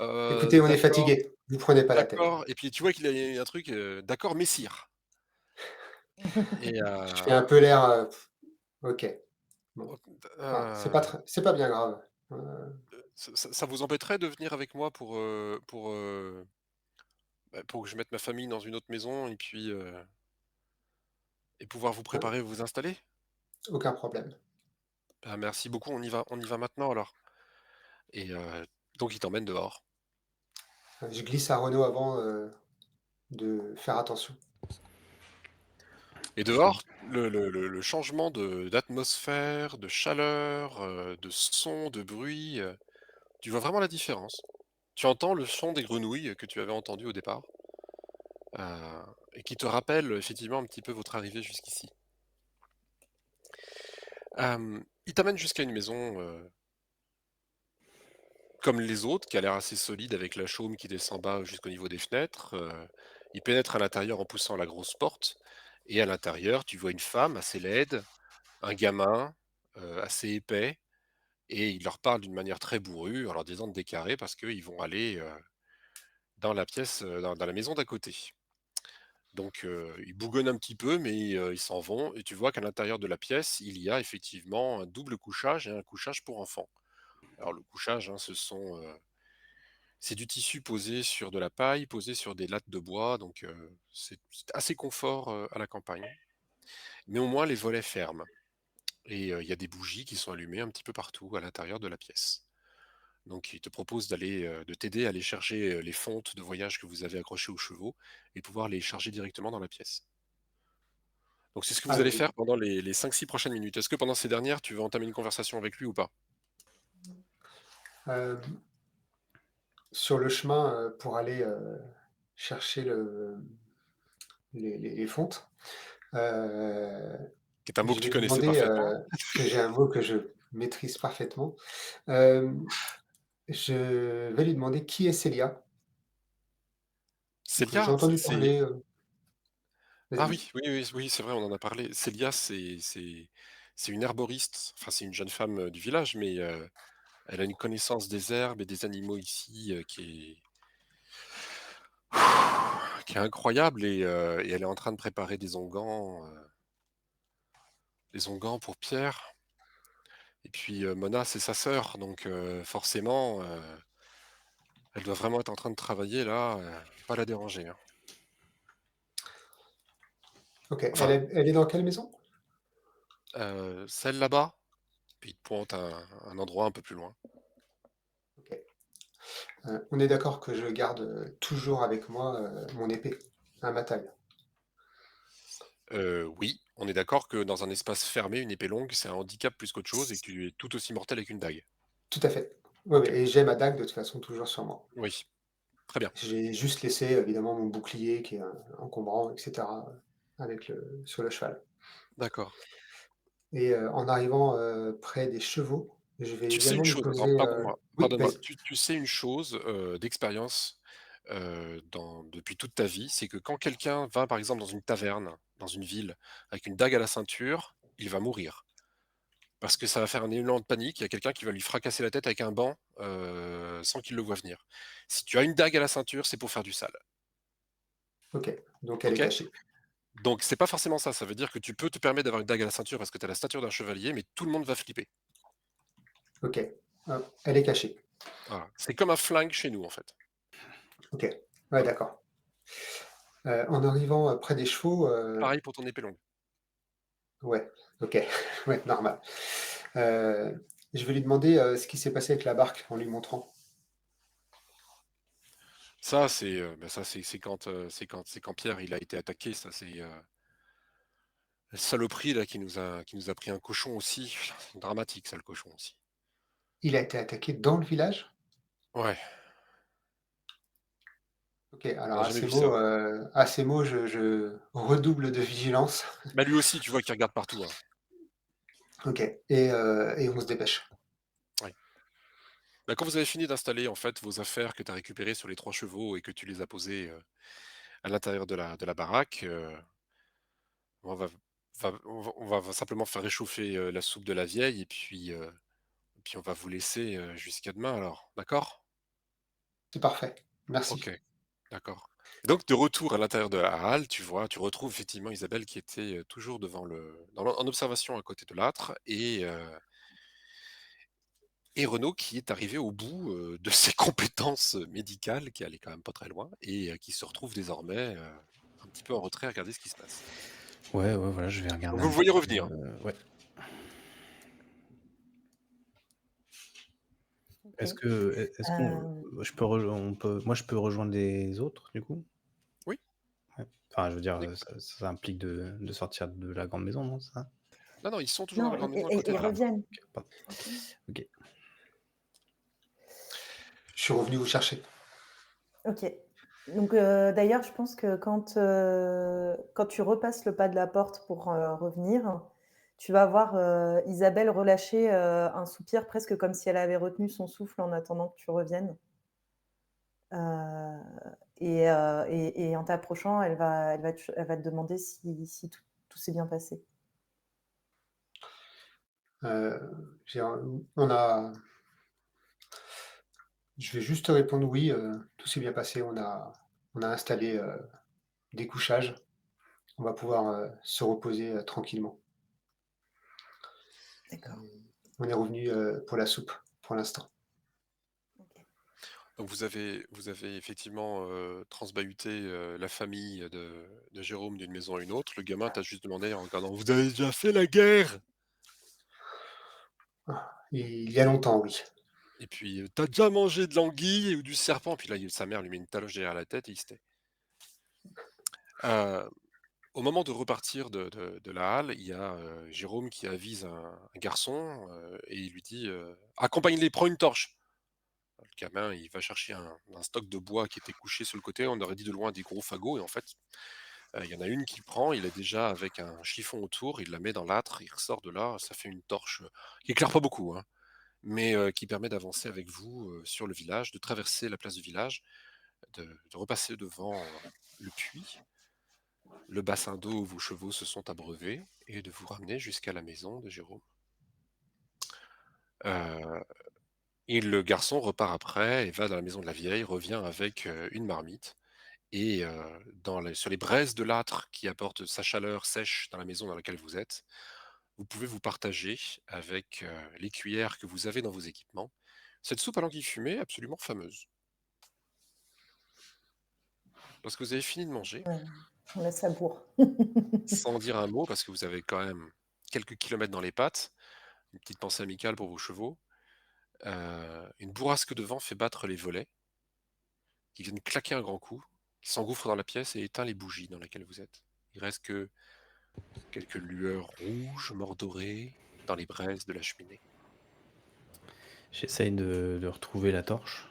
Speaker 2: Heu
Speaker 4: Écoutez, on est
Speaker 2: d'accord,
Speaker 4: fatigué, vous prenez pas la tête.
Speaker 2: d'accord et puis tu vois qu'il a un truc, «D'accord, messire» et
Speaker 4: Je fais un peu l'air, OK, bon.
Speaker 2: ok,
Speaker 4: Enfin, c'est pas bien grave.
Speaker 2: ça vous embêterait de venir avec moi pour que je mette ma famille dans une autre maison et puis, et pouvoir vous
Speaker 4: Heu,
Speaker 2: préparer, vous installer?
Speaker 4: aucun problème.
Speaker 2: Bah, merci beaucoup, on y va maintenant alors et donc il t'emmène dehors
Speaker 4: Je glisse à Renaud avant, de faire attention.
Speaker 2: et
Speaker 4: Je
Speaker 2: dehors, le changement d'atmosphère, de chaleur, de son, de bruit, tu vois vraiment la différence. Tu entends le chant des grenouilles que tu avais entendu au départ, et qui te rappelle effectivement un petit peu votre arrivée jusqu'ici. Il t'amène jusqu'à une maison, comme les autres, qui a l'air assez solide avec la chaume qui descend bas jusqu'au niveau des fenêtres. Il pénètre à l'intérieur en poussant la grosse porte et à l'intérieur, tu vois une femme assez laide, un gamin, assez épais et il leur parle d'une manière très bourrue en leur disant de décarrer parce qu'ils vont aller, dans la pièce, dans la maison d'à côté. Donc ils bougonnent un petit peu mais ils s'en vont et tu vois qu'à l'intérieur de la pièce, il y a effectivement un double couchage et un couchage pour enfants. Alors le couchage, hein, c'est du tissu posé sur de la paille, posé sur des lattes de bois, donc c'est assez confort, à la campagne. Mais au moins les volets ferment et il y a des bougies qui sont allumées un petit peu partout à l'intérieur de la pièce. Donc il te propose de t'aider à aller charger, les fontes de voyage que vous avez accrochées aux chevaux et pouvoir les charger directement dans la pièce. Donc c'est ce que vous allez
Speaker 4: Allons-y.
Speaker 2: faire pendant les 5-6 prochaines minutes. Est-ce que pendant ces dernières, tu veux entamer une conversation avec lui ou pas?
Speaker 4: Hem, sur le chemin, pour aller, chercher les fontes, heu,
Speaker 2: Qui est un mot que
Speaker 4: je
Speaker 2: tu
Speaker 4: vais lui
Speaker 2: connaissais
Speaker 4: demander,
Speaker 2: parfaitement.
Speaker 4: que j'ai un mot que je maîtrise parfaitement. Hem, je vais lui demander qui est Célia? J'ai
Speaker 2: Célia,
Speaker 4: entendu parler,
Speaker 2: ah
Speaker 4: vas-y.
Speaker 2: oui, oui, oui, oui, c'est vrai, on en a parlé. Célia, c'est une herboriste, enfin, c'est une jeune femme, du village, mais elle a une connaissance des herbes et des animaux ici, qui est incroyable et elle est en train de préparer des onguents pour Pierre et puis, Mona, c'est sa sœur, donc forcément, elle doit vraiment être en train de travailler là, pas la déranger, hein.
Speaker 4: OK,
Speaker 2: Enfin,
Speaker 4: elle est dans quelle maison?
Speaker 2: celle là-bas, puis il te pointe un endroit un peu plus loin.
Speaker 4: OK. On est d'accord que je garde, toujours avec moi, mon épée, à ma taille?
Speaker 2: Oui, on est d'accord que dans un espace fermé, une épée longue, c'est un handicap plus qu'autre chose et que tu es tout aussi mortel avec une dague.
Speaker 4: Tout à fait. Oui, oui
Speaker 2: OK.
Speaker 4: et j'ai ma dague de toute façon toujours sur moi.
Speaker 2: Oui, très bien.
Speaker 4: J'ai juste laissé évidemment mon bouclier qui est, encombrant et cetera, avec le sur le cheval
Speaker 2: D'accord.
Speaker 4: et en arrivant, près des chevaux, je vais
Speaker 2: Tu sais une
Speaker 4: également lui
Speaker 2: chose, attends,
Speaker 4: poser,
Speaker 2: pardonne-moi,
Speaker 4: oui,
Speaker 2: pardonne-moi.
Speaker 4: vas-y.
Speaker 2: Tu sais une chose, d'expérience, depuis toute ta vie, c'est que quand quelqu'un va, par exemple, dans une taverne, dans une ville, avec une dague à la ceinture, il va mourir. Parce que ça va faire un élan de panique, il y a quelqu'un qui va lui fracasser la tête avec un banc, sans qu'il le voie venir. Si tu as une dague à la ceinture, c'est pour faire du sale,
Speaker 4: OK, donc elle est
Speaker 2: OK?
Speaker 4: cachée.
Speaker 2: Donc c'est pas forcément ça, ça veut dire que tu peux te permettre d'avoir une dague à la ceinture parce que tu as la stature d'un chevalier, mais tout le monde va flipper.
Speaker 4: OK, elle est cachée.
Speaker 2: Voilà. C'est comme un flingue chez nous, en fait.
Speaker 4: OK, ouais,
Speaker 2: Voilà.
Speaker 4: d'accord. En arrivant, près des chevaux,
Speaker 2: Pareil pour ton épée longue.
Speaker 4: ouais, OK, ouais, normal. Heu Je vais lui demander, ce qui s'est passé avec la barque en lui montrant.
Speaker 2: Ça, c'est quand Pierre, il a été attaqué, ça, la saloperie là qui nous a pris un cochon aussi. Dramatique ça, le cochon aussi.
Speaker 4: Il a été attaqué dans le village?
Speaker 2: Ouais,
Speaker 4: OK,
Speaker 2: on
Speaker 4: alors
Speaker 2: n'a jamais vu ça.
Speaker 4: à ces mots, je redouble de vigilance.
Speaker 2: Bah, lui aussi, tu vois qu'il regarde partout, hein.
Speaker 4: OK et on se dépêche.
Speaker 2: Ouais. Bah, quand vous avez fini d'installer, en fait, vos affaires que tu as récupérées sur les 3 chevaux et que tu les as posées, à l'intérieur de la baraque, on va on va simplement faire réchauffer, la soupe de la vieille et puis on va vous laisser, jusqu'à demain alors, d'accord?
Speaker 4: C'est parfait, merci.
Speaker 2: OK, d'accord. Donc de retour à l'intérieur de la halle, tu retrouves effectivement Isabelle qui était, toujours devant en observation à côté de l'âtre et Renaud qui est arrivé au bout, de ses compétences, médicales, qui allaient quand même pas très loin et qui se retrouve désormais, un petit peu en retrait à regarder ce qui se passe.
Speaker 1: Ouais, ouais, voilà, je vais
Speaker 2: Donc
Speaker 1: regarder
Speaker 2: vous
Speaker 1: un
Speaker 2: le
Speaker 1: petit
Speaker 2: voyez
Speaker 1: peu,
Speaker 2: revenir, hein?
Speaker 1: ouais. Est-ce
Speaker 3: OK.
Speaker 1: que est-ce qu'on
Speaker 3: Hem,
Speaker 1: je peux rejoin on peut moi, je peux rejoindre les autres, du coup?
Speaker 2: Oui,
Speaker 1: Ouais. Enfin, je veux dire,
Speaker 2: on écoute.
Speaker 1: ça implique de sortir de la grande maison, non, c'est ça?
Speaker 2: Non, non, ils sont toujours dans
Speaker 3: non,
Speaker 2: la grande maison à
Speaker 3: et
Speaker 2: côté
Speaker 3: ils
Speaker 2: de l'âtre.
Speaker 3: reviennent.
Speaker 1: OK, pardon. OK.
Speaker 4: Je suis revenu vous chercher.
Speaker 3: OK. Donc d'ailleurs, je pense que quand tu repasses le pas de la porte pour, revenir, tu vas voir, Isabelle relâcher, un soupir presque comme si elle avait retenu son souffle en attendant que tu reviennes. Heu et en t'approchant, elle va te demander si tout s'est bien passé.
Speaker 4: J'ai un on a Je vais juste répondre: «Oui, tout s'est bien passé». On a installé, des couchages. On va pouvoir, se reposer, tranquillement.
Speaker 3: D'accord.
Speaker 4: On est revenu, pour la soupe, pour l'instant.
Speaker 3: OK.
Speaker 2: Donc vous avez effectivement, transbahuté, la famille de Jérôme d'une maison à une autre. Le gamin t'a juste demandé en regardant: «Vous avez déjà fait la guerre?»
Speaker 4: Ah, il y a longtemps, oui.
Speaker 2: Et puis, «Tu déjà mangé de l'anguille ou du serpent?» Puis là, sa mère lui met une taloche derrière la tête et il se tait. Heu, Au moment de repartir de la halle, il y a, Jérôme qui avise un garçon, et il lui dit, «Accompagne-les, prends une torche». Le gamin, il va chercher un stock de bois qui était couché sur le côté. On aurait dit de loin des gros fagots et en fait, il y en a une qui prend, il est déjà avec un chiffon autour, il la met dans l'âtre, il ressort de là, ça fait une torche, qui éclaire pas beaucoup, hein, mais qui permet d'avancer avec vous, sur le village, de traverser la place du village, de repasser devant, le puits, le bassin d'eau où vos chevaux se sont abreuvés et de vous ramener jusqu'à la maison de Jérôme. Heu et le garçon repart après et va dans la maison de la vieille, revient avec, une marmite et sur les braises de l'âtre qui apportent sa chaleur sèche dans la maison dans laquelle vous êtes, vous pouvez vous partager avec, les cuillères que vous avez dans vos équipements, cette soupe à l'anguille fumée absolument fameuse. Lorsque vous avez fini de manger,
Speaker 3: Ouais, on la savoure.
Speaker 2: sans dire un mot parce que vous avez quand même quelques kilomètres dans les pattes, une petite pensée amicale pour vos chevaux, une bourrasque de vent fait battre les volets, qui viennent claquer un grand coup, qui s'engouffre dans la pièce et éteint les bougies dans lesquelles vous êtes. Il reste que quelques lueurs rouges mordorées dans les braises de la cheminée.
Speaker 1: J'essaye de retrouver la torche,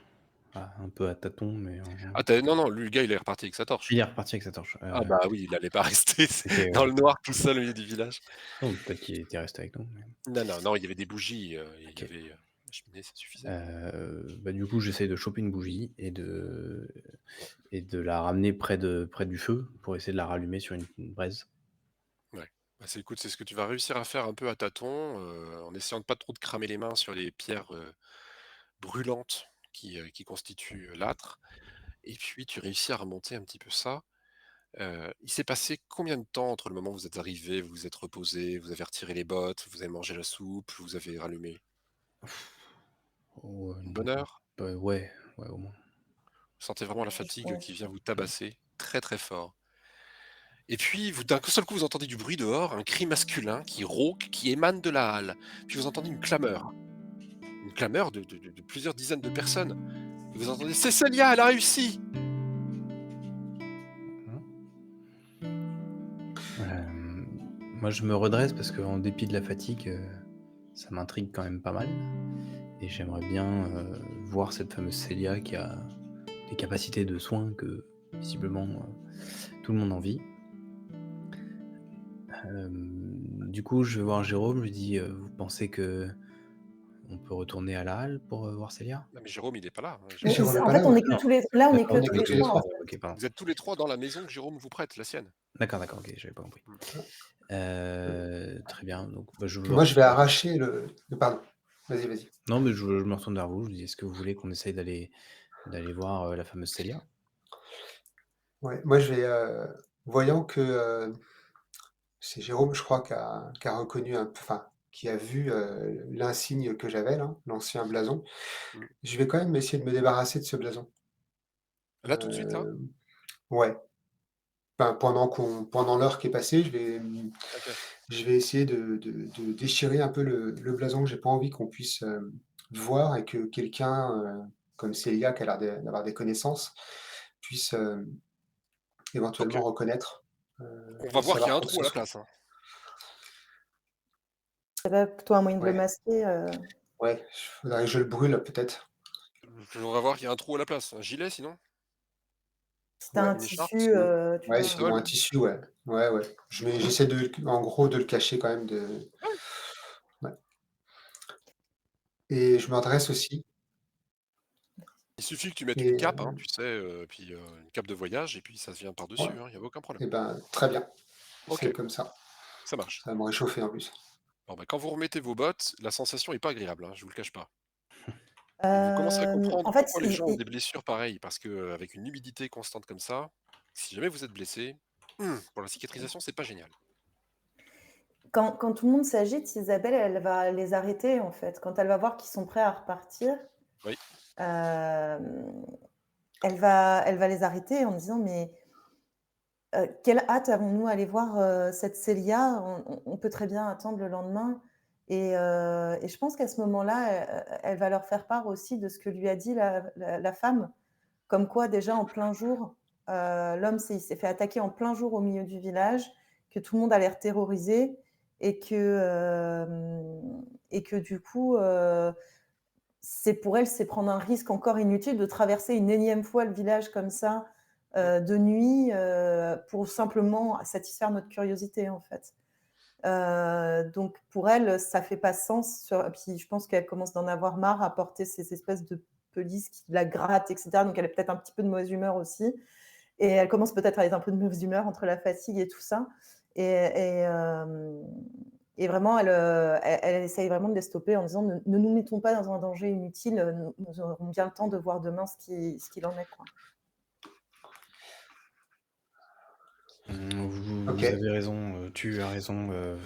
Speaker 1: un peu à tâtons, mais
Speaker 2: Ah tu non, non, lui, le gars, il est reparti avec sa torche.
Speaker 1: il est reparti avec sa torche.
Speaker 2: Ah bah oui, il allait pas rester
Speaker 1: OK,
Speaker 2: dans
Speaker 1: ouais.
Speaker 2: le noir tout seul au milieu du village.
Speaker 1: Oh, peut-être qu'il était resté avec nous, mais
Speaker 2: Non, non, non, il y avait des bougies, il y
Speaker 1: OK.
Speaker 2: avait, la cheminée, ça suffisait.
Speaker 1: Bah, du coup, j'essaye de choper une bougie et de la ramener près du feu pour essayer de la rallumer sur une braise.
Speaker 2: Ouais. Bah, écoute, c'est ce que tu vas réussir à faire un peu à tâtons, en essayant de pas trop te cramer les mains sur les pierres, brûlantes qui constituent, l'âtre et puis tu réussis à remonter un petit peu ça. Il s'est passé combien de temps entre le moment où vous êtes arrivés, vous vous êtes reposés, vous avez retiré les bottes, vous avez mangé la soupe, vous avez rallumé?
Speaker 1: Oh,
Speaker 2: Une bonne heure?
Speaker 1: bah, ouais, ouais, au moins.
Speaker 2: Vous sentez vraiment la
Speaker 3: Ouais,
Speaker 2: fatigue
Speaker 3: ouais,
Speaker 2: qui vient vous tabasser très, très fort et puis vous d'un seul coup, vous entendez du bruit dehors, un cri masculin qui rauque, qui émane de la halle. Puis vous entendez une clameur. une clameur de plusieurs dizaines de personnes. Et vous entendez: «C'est Célia, elle a réussi!»
Speaker 1: Moi, je me redresse parce qu'en dépit de la fatigue, ça m'intrigue quand même pas mal et j'aimerais bien, voir cette fameuse Célia qui a des capacités de soins que visiblement, tout le monde envie. Du coup, je vais voir Jérôme, je lui dis: «Vous pensez que on peut retourner à la halle pour, voir Célia?»
Speaker 2: Non mais Jérôme, il est pas là, hein,
Speaker 3: Mais
Speaker 2: Jérôme,
Speaker 4: Jérôme est
Speaker 3: en
Speaker 4: pas
Speaker 3: fait,
Speaker 4: là,
Speaker 3: on
Speaker 4: ouais.
Speaker 3: est que
Speaker 1: Non.
Speaker 3: tous les là, on est
Speaker 1: D'accord,
Speaker 3: que
Speaker 1: on est
Speaker 3: tous
Speaker 1: que
Speaker 3: les
Speaker 1: tous les
Speaker 3: 3 en
Speaker 1: 3.
Speaker 3: fait.
Speaker 1: OK, pardon.
Speaker 2: vous êtes tous les 3 dans la maison que Jérôme vous prête, la sienne.
Speaker 1: D'accord, OK, j'avais pas compris. Très bien, donc bah, je
Speaker 4: Puis
Speaker 1: me
Speaker 4: moi, je vais
Speaker 1: retourne
Speaker 4: arracher le pardon. Vas-y, vas-y.
Speaker 1: non, mais je me retourne vers vous, je vous dis: «Est-ce que vous voulez qu'on essaye d'aller voir, la fameuse Célia?»
Speaker 4: Ouais, moi, je vais, voyant que, c'est Jérôme, je crois, qui a reconnu un peu enfin, qui a vu, l'insigne que j'avais là, l'ancien blason.
Speaker 2: Mmh.
Speaker 4: Je vais quand même essayer de me débarrasser de ce blason.
Speaker 2: Là, tout de suite, là?
Speaker 4: Ouais, enfin, pendant l'heure qui est passée,
Speaker 2: OK.
Speaker 4: je vais essayer de déchirer un peu le blason. J'ai pas envie qu'on puisse, voir et que quelqu'un, comme Célia qui a l'air d'avoir des connaissances, puisse,
Speaker 2: OK.
Speaker 4: éventuellement reconnaître,
Speaker 2: On va
Speaker 4: et
Speaker 2: voir qu'il y a
Speaker 4: savoir
Speaker 2: un
Speaker 4: quoi que
Speaker 2: trou à
Speaker 4: ce
Speaker 2: la
Speaker 4: soit.
Speaker 2: place, hein.
Speaker 3: Il y avait plutôt un moyen de le
Speaker 4: Ouais,
Speaker 3: masquer,
Speaker 4: ouais, faudrait que je le brûle peut-être.
Speaker 2: On va voir qu'il y a un trou à la place. Un gilet sinon?
Speaker 3: si tu
Speaker 4: Ouais,
Speaker 3: un
Speaker 2: Une écharpe
Speaker 3: tissu,
Speaker 2: sinon?
Speaker 3: tu
Speaker 4: ouais,
Speaker 2: Une
Speaker 3: vois?
Speaker 4: sinon un
Speaker 2: tôle?
Speaker 4: tissu, ouais. Ouais, ouais. J'essaie en gros de le cacher quand même de
Speaker 2: Ouais.
Speaker 4: ouais et je m'adresse aussi
Speaker 2: Il suffit que tu mettes une
Speaker 4: et
Speaker 2: cape, hein, tu sais, puis, une cape de voyage et puis ça se vient
Speaker 4: ouais
Speaker 2: par-dessus, hein, il y a aucun problème.
Speaker 4: et ben, très bien, c'est
Speaker 2: OK,
Speaker 4: comme ça.
Speaker 2: ça marche.
Speaker 4: Ça va me réchauffer en plus.
Speaker 2: Bon, bah, quand vous remettez vos bottes, la sensation est pas agréable, hein, je vous le cache pas. Et vous commencerez à comprendre
Speaker 3: En fait,
Speaker 2: pourquoi les gens ont des blessures pareilles, parce qu'avec une humidité constante comme ça, si jamais vous êtes blessé, pour la cicatrisation, c'est pas génial.
Speaker 3: quand tout le monde s'agite, Isabelle, elle va les arrêter, en fait. Quand elle va voir qu'ils sont prêts à repartir,
Speaker 2: Oui,
Speaker 3: hem, elle va les arrêter en disant: «Mais, quelle hâte avons-nous à aller voir, cette Célia? On peut très bien attendre le lendemain». Et je pense qu'à ce moment-là, elle va leur faire part aussi de ce que lui a dit la femme. Comme quoi déjà en plein jour, l'homme il s'est fait attaquer en plein jour au milieu du village, que tout le monde a l'air terrorisé et que du coup, c'est pour elle, c'est prendre un risque encore inutile de traverser une énième fois le village comme ça,
Speaker 2: mmh,
Speaker 3: de nuit, pour simplement satisfaire notre curiosité, en fait. Donc pour elle, ça fait pas sens puis je pense qu'elle commence d'en avoir marre à porter ces espèces de pelisses qui la grattent et cetera, donc elle est peut-être un petit peu de mauvaise humeur aussi et elle commence peut-être à être un peu de mauvaise humeur entre la fatigue et tout ça et vraiment elle essaye vraiment de les stopper en disant: «Ne nous mettons pas dans un danger inutile, nous aurons bien le temps de voir demain ce qu'il en est, quoi».
Speaker 1: Vous
Speaker 4: OK.
Speaker 1: avez raison, tu as raison,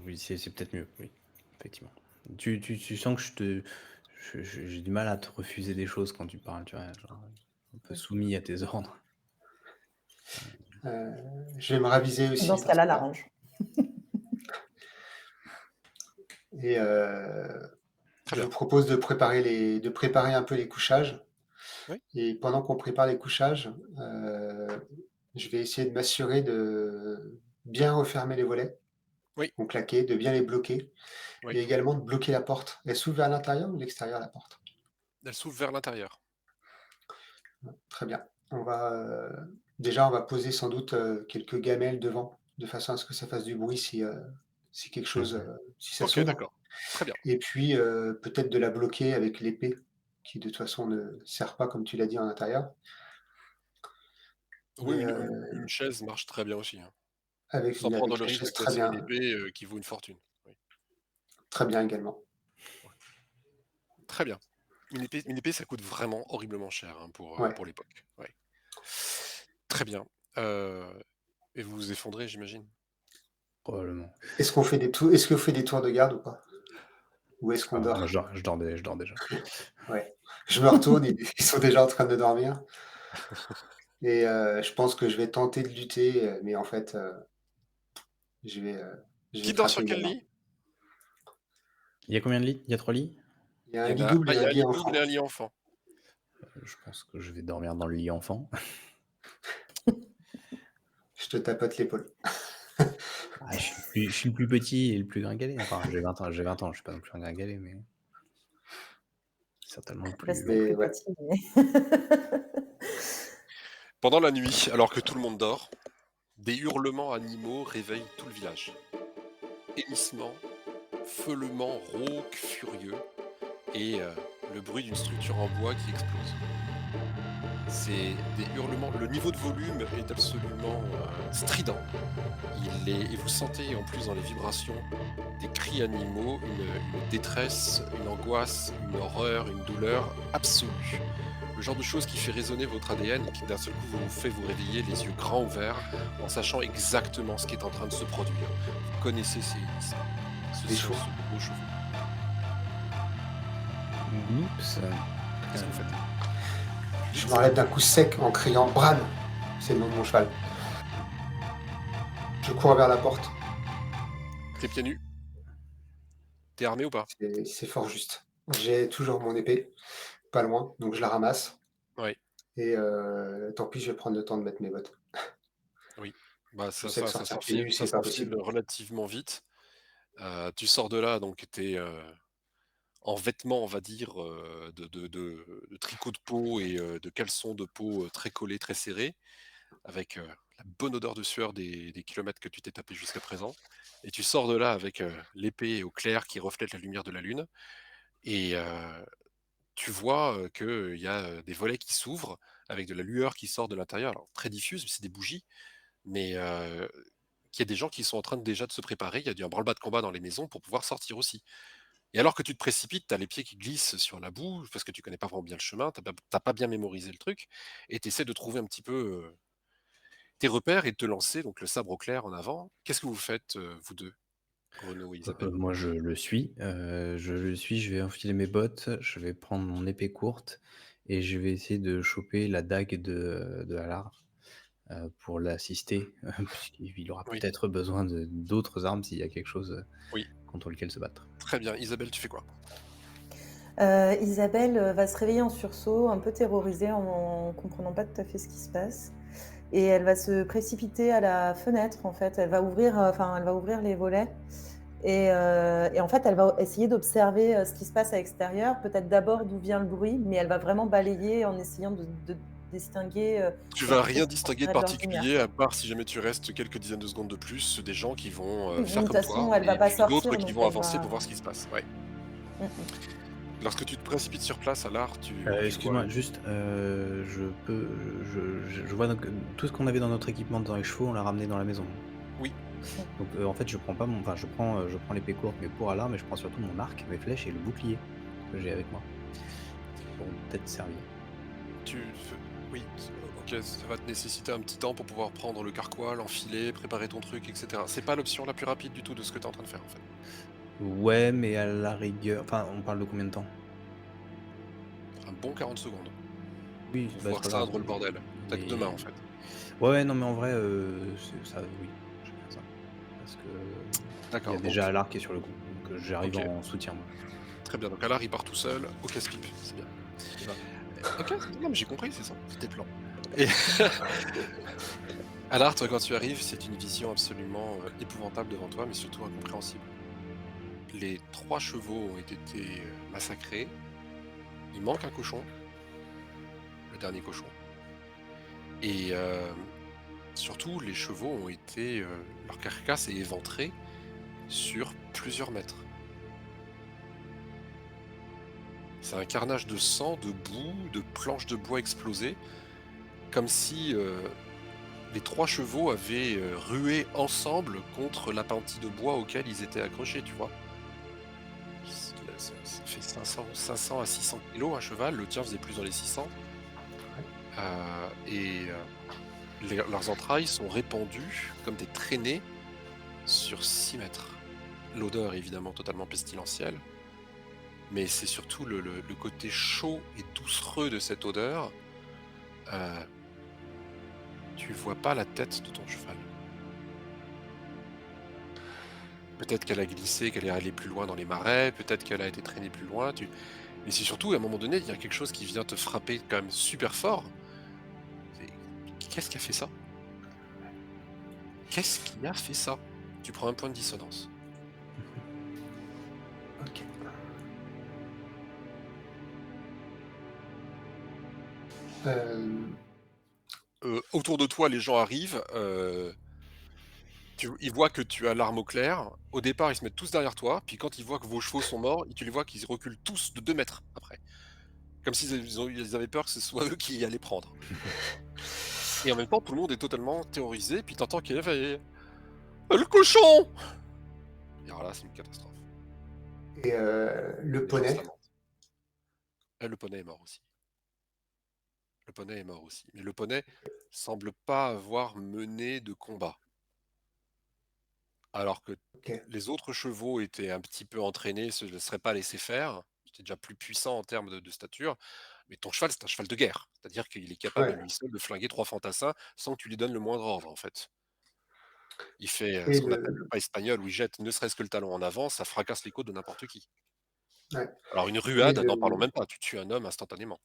Speaker 1: oui, c'est peut-être mieux, oui, effectivement. Tu sens que j'ai du mal à te refuser des choses quand tu parles, tu vois? Genre, un peu soumis à tes ordres.
Speaker 4: Heu, je vais me raviser
Speaker 3: Dans
Speaker 4: aussi
Speaker 3: ce
Speaker 4: dans ce
Speaker 3: cas-là,
Speaker 4: cas-là
Speaker 3: l'arrange.
Speaker 4: et
Speaker 2: très
Speaker 4: je vous
Speaker 2: bien.
Speaker 4: propose de préparer un peu les couchages
Speaker 2: Oui,
Speaker 4: et pendant qu'on prépare les couchages, je vais essayer de m'assurer de bien refermer les volets,
Speaker 2: oui,
Speaker 4: donc claquer, de bien les bloquer
Speaker 2: oui.
Speaker 4: et également de bloquer la porte. Elle s'ouvre vers l'intérieur ou l'extérieur, la porte?
Speaker 2: Elle s'ouvre vers l'intérieur.
Speaker 4: Très bien. Déjà, on va poser sans doute, quelques gamelles devant, de façon à ce que ça fasse du bruit si quelque chose,
Speaker 1: Mmh.
Speaker 4: si ça
Speaker 2: OK,
Speaker 4: s'ouvre
Speaker 2: d'accord. Très bien.
Speaker 4: et puis, peut-être de la bloquer avec l'épée qui, de toute façon, ne sert pas, comme tu l'as dit, en intérieur.
Speaker 2: Oui,
Speaker 4: Mais,
Speaker 2: une chaise marche très bien aussi, hein. Sans prendre
Speaker 4: avec
Speaker 2: le
Speaker 4: la
Speaker 2: risque de
Speaker 4: chaise, très
Speaker 2: casser une
Speaker 4: bien
Speaker 2: épée, qui vaut une fortune. Oui,
Speaker 4: également.
Speaker 2: ouais. Très bien. Une épée, ça coûte vraiment horriblement cher, hein,
Speaker 4: Ouais.
Speaker 2: pour l'époque. Ouais. Très bien. Heu et vous vous effondrez, j'imagine?
Speaker 1: Probablement.
Speaker 4: Est-ce qu'on fait des tours de garde ou pas? Ou est-ce qu'on
Speaker 1: Moi
Speaker 4: dort?
Speaker 1: je dors déjà.
Speaker 4: Ouais. Je me retourne, ils sont déjà en train de dormir et je pense que je vais tenter de lutter, mais en fait, je vais, je vais
Speaker 2: Qui dort
Speaker 4: craquer
Speaker 2: sur quel
Speaker 4: également.
Speaker 2: lit?
Speaker 1: Il y a combien de lits? Il y a 3 lits?
Speaker 4: Il y a
Speaker 2: Il
Speaker 4: un
Speaker 2: y en
Speaker 4: lit
Speaker 2: a
Speaker 4: double
Speaker 2: ah,
Speaker 4: et
Speaker 2: il y
Speaker 4: un
Speaker 2: a un
Speaker 4: lit
Speaker 2: lit double et
Speaker 4: enfant.
Speaker 2: un lit enfant.
Speaker 1: Je pense que je vais dormir dans le lit enfant.
Speaker 4: Je te tapote l'épaule.
Speaker 1: Ah, je suis le plus petit et le plus gringalet. Enfin, j'ai 20 ans, je suis pas non plus un gringalet, mais certainement le plus
Speaker 3: Reste le
Speaker 4: Mais
Speaker 3: plus
Speaker 4: ouais,
Speaker 3: petit, mais
Speaker 2: Pendant la nuit, alors que tout le monde dort, des hurlements animaux réveillent tout le village. Hennissements, feulements rauques, furieux et le bruit d'une structure en bois qui explose. C'est des hurlements, le niveau de volume est absolument, strident. Et vous sentez en plus dans les vibrations des cris animaux, une détresse, une angoisse, une horreur, une douleur absolue. Le genre de chose qui fait résonner votre ADN et qui d'un seul coup vous fait vous réveiller les yeux grands ouverts en sachant exactement ce qui est en train de se produire. Vous connaissez ces hélisses. Ce
Speaker 4: les
Speaker 2: sont
Speaker 4: chevaux.
Speaker 2: ce- vos chevaux.
Speaker 1: Oups.
Speaker 2: Qu'est-ce que vous faites?
Speaker 4: Je
Speaker 2: Vite.
Speaker 4: m'enlève d'un coup sec en criant Bran. C'est le nom de mon cheval. Je cours vers la porte.
Speaker 2: T'es pieds nus? T'es armé ou pas?
Speaker 4: C'est fort juste. J'ai toujours mon épée, pas loin, donc je la ramasse.
Speaker 2: Oui,
Speaker 4: Et tant pis, je vais prendre le temps de mettre mes bottes.
Speaker 2: oui. Bah,
Speaker 4: Je sais que
Speaker 2: ça
Speaker 4: sortir pieds nus,
Speaker 2: ça
Speaker 4: c'est pas
Speaker 2: s'enfile
Speaker 4: possible.
Speaker 2: relativement vite. Tu sors de là, donc tu es, en vêtements, on va dire, de tricot de peau et de caleçon de peau, très collés, très serrés, avec, la bonne odeur de sueur des kilomètres que tu t'es tapé jusqu'à présent. Et tu sors de là avec, l'épée au clair qui reflète la lumière de la lune et tu vois, qu'il y a, des volets qui s'ouvrent avec de la lueur qui sort de l'intérieur. Alors très diffuse, c'est des bougies, mais qu'il y a des gens qui sont en train déjà de se préparer. Il y a du un branle-bas de combat dans les maisons pour pouvoir sortir aussi. Et alors que tu te précipites, tu as les pieds qui glissent sur la boue parce que tu connais pas vraiment bien le chemin, tu pas bien mémorisé le truc et tu essaies de trouver un petit peu, tes repères et de te lancer, donc le sabre au clair en avant. Qu'est-ce que vous faites, vous 2, Renaud et Isabelle?
Speaker 1: Moi, je le suis, je vais enfiler mes bottes, je vais prendre mon épée courte et je vais essayer de choper la dague de Alar, pour l'assister, puisqu'il aura
Speaker 2: Oui,
Speaker 1: peut-être besoin de d'autres armes s'il y a quelque chose,
Speaker 2: oui,
Speaker 1: contre lequel se battre.
Speaker 2: très bien. Isabelle, tu fais quoi?
Speaker 3: Isabelle, va se réveiller en sursaut, un peu terrorisée en comprenant pas tout à fait ce qui se passe et elle va se précipiter à la fenêtre, en fait. Elle va ouvrir les volets et en fait, elle va essayer d'observer, ce qui se passe à l'extérieur, peut-être d'abord d'où vient le bruit, mais elle va vraiment balayer en essayant de distinguer,
Speaker 2: Tu
Speaker 3: un
Speaker 2: vas
Speaker 3: petit peu
Speaker 2: rien
Speaker 3: ce qui
Speaker 2: distinguer de
Speaker 3: sortirait de leur lumière,
Speaker 2: particulier
Speaker 3: quoi.
Speaker 2: à part si jamais tu restes quelques dizaines de secondes de plus, des gens qui vont,
Speaker 3: Oui,
Speaker 2: faire
Speaker 3: de toute
Speaker 2: comme toi
Speaker 3: façon, elle va
Speaker 2: et
Speaker 3: pas
Speaker 2: puis d'autres
Speaker 3: sortir,
Speaker 2: qui
Speaker 3: donc
Speaker 2: vont
Speaker 3: elle
Speaker 2: avancer
Speaker 3: va
Speaker 2: pour voir ce qui se passe. Ouais.
Speaker 3: mmh mh.
Speaker 2: Lorsque tu te précipites sur place, Alar, tu vois
Speaker 1: Excuse-moi, juste, je peux je vois donc, tout ce qu'on avait dans notre équipement dans les chevaux, on l'a ramené dans la maison.
Speaker 2: oui,
Speaker 1: Donc, en fait, je prends l'épée courte, mais pour Alar, mais je prends surtout mon arc, mes flèches et le bouclier que j'ai avec moi, qui pourront peut-être servir.
Speaker 2: tu f oui, OK, ça va te nécessiter un petit temps pour pouvoir prendre le carquois, l'enfiler, préparer ton truc et cetera. C'est pas l'option la plus rapide du tout de ce que tu es en train de faire, en fait.
Speaker 1: Ouais, mais à la rigueur enfin, on parle de combien de temps?
Speaker 2: Un bon 40 secondes
Speaker 1: Oui,
Speaker 2: pour
Speaker 1: bah, c'est
Speaker 2: voir
Speaker 1: pas grave,
Speaker 2: ceindre le bordel. Tu que 2 mains, en
Speaker 1: mais
Speaker 2: fait.
Speaker 1: ouais, ouais, non, mais en vrai, c'est ça oui, je vais faire ça. Parce que il y a
Speaker 2: D'accord,
Speaker 1: déjà
Speaker 2: donc
Speaker 1: Alar qui est sur le coup, donc j'arrive
Speaker 2: OK,
Speaker 1: en soutien, moi.
Speaker 2: très bien. Donc Alar, il part tout seul au casse-pipe, c'est bien.
Speaker 1: C'est ça.
Speaker 2: OK, non, mais j'ai compris, c'est ça, c'était le plan et Alar, toi, quand tu arrives, c'est une vision absolument, épouvantable devant toi, mais surtout incompréhensible. Les 3 chevaux ont été, massacrés. Il manque un cochon, le dernier cochon et surtout les chevaux ont été, leur carcasse est éventrée sur plusieurs mètres. C'est un carnage de sang, de boue, de planches de bois explosées, comme si, les 3 chevaux avaient, rué ensemble contre l'appentis de bois auquel ils étaient accrochés, tu vois? Ça fait 500 à 600 kilos un cheval, le tien faisait plus dans les 600, et leurs entrailles sont répandues comme des traînées sur 6 mètres. L'odeur est évidemment totalement pestilentielle, mais c'est surtout le côté chaud et doucereux de cette odeur. Heu, Tu vois pas la tête de ton cheval. Peut-être qu'elle a glissé, qu'elle est allée plus loin dans les marais, peut-être qu'elle a été traînée plus loin, mais c'est surtout à un moment donné, il y a quelque chose qui vient te frapper quand même super fort. C'est qu'est-ce qui a fait ça? Qu'est-ce qui a fait ça? Tu prends un point de dissonance.
Speaker 1: OK.
Speaker 4: Hem,
Speaker 2: Autour de toi, les gens arrivent, ils voient que tu as l'arme au clair. Au départ, ils se mettent tous derrière toi, puis quand ils voient que vos chevaux sont morts, tu les vois qu'ils reculent tous de 2 mètres après. Comme ils avaient peur que ce soit eux qui allaient prendre. Et en même temps, tout le monde est totalement terrorisé, puis t'entends qu'il fait: «Le cochon!» Et alors là, c'est une catastrophe.
Speaker 4: et le
Speaker 2: Les gens se
Speaker 4: poney?
Speaker 2: lamentent. Et le poney est mort aussi. Le poney est mort aussi. Mais le poney semble pas avoir mené de combat. Alors que
Speaker 4: OK.
Speaker 2: les autres chevaux étaient un petit peu entraînés, se laisseraient pas laisser faire. C'était déjà plus puissant en termes de stature. Mais ton cheval, c'est un cheval de guerre. C'est-à-dire qu'il est capable à
Speaker 4: Ouais
Speaker 2: lui seul de flinguer 3 fantassins sans que tu lui donnes le moindre ordre, en fait. Il fait,
Speaker 4: et
Speaker 2: ce qu'on appelle le
Speaker 4: le
Speaker 2: pas espagnol, où il jette ne serait-ce que le talon en avant, ça fracasse les côtes de n'importe qui.
Speaker 4: ouais
Speaker 2: Alors une
Speaker 4: et
Speaker 2: ruade, n'en parlons
Speaker 4: le
Speaker 2: même pas, tu tues un homme instantanément.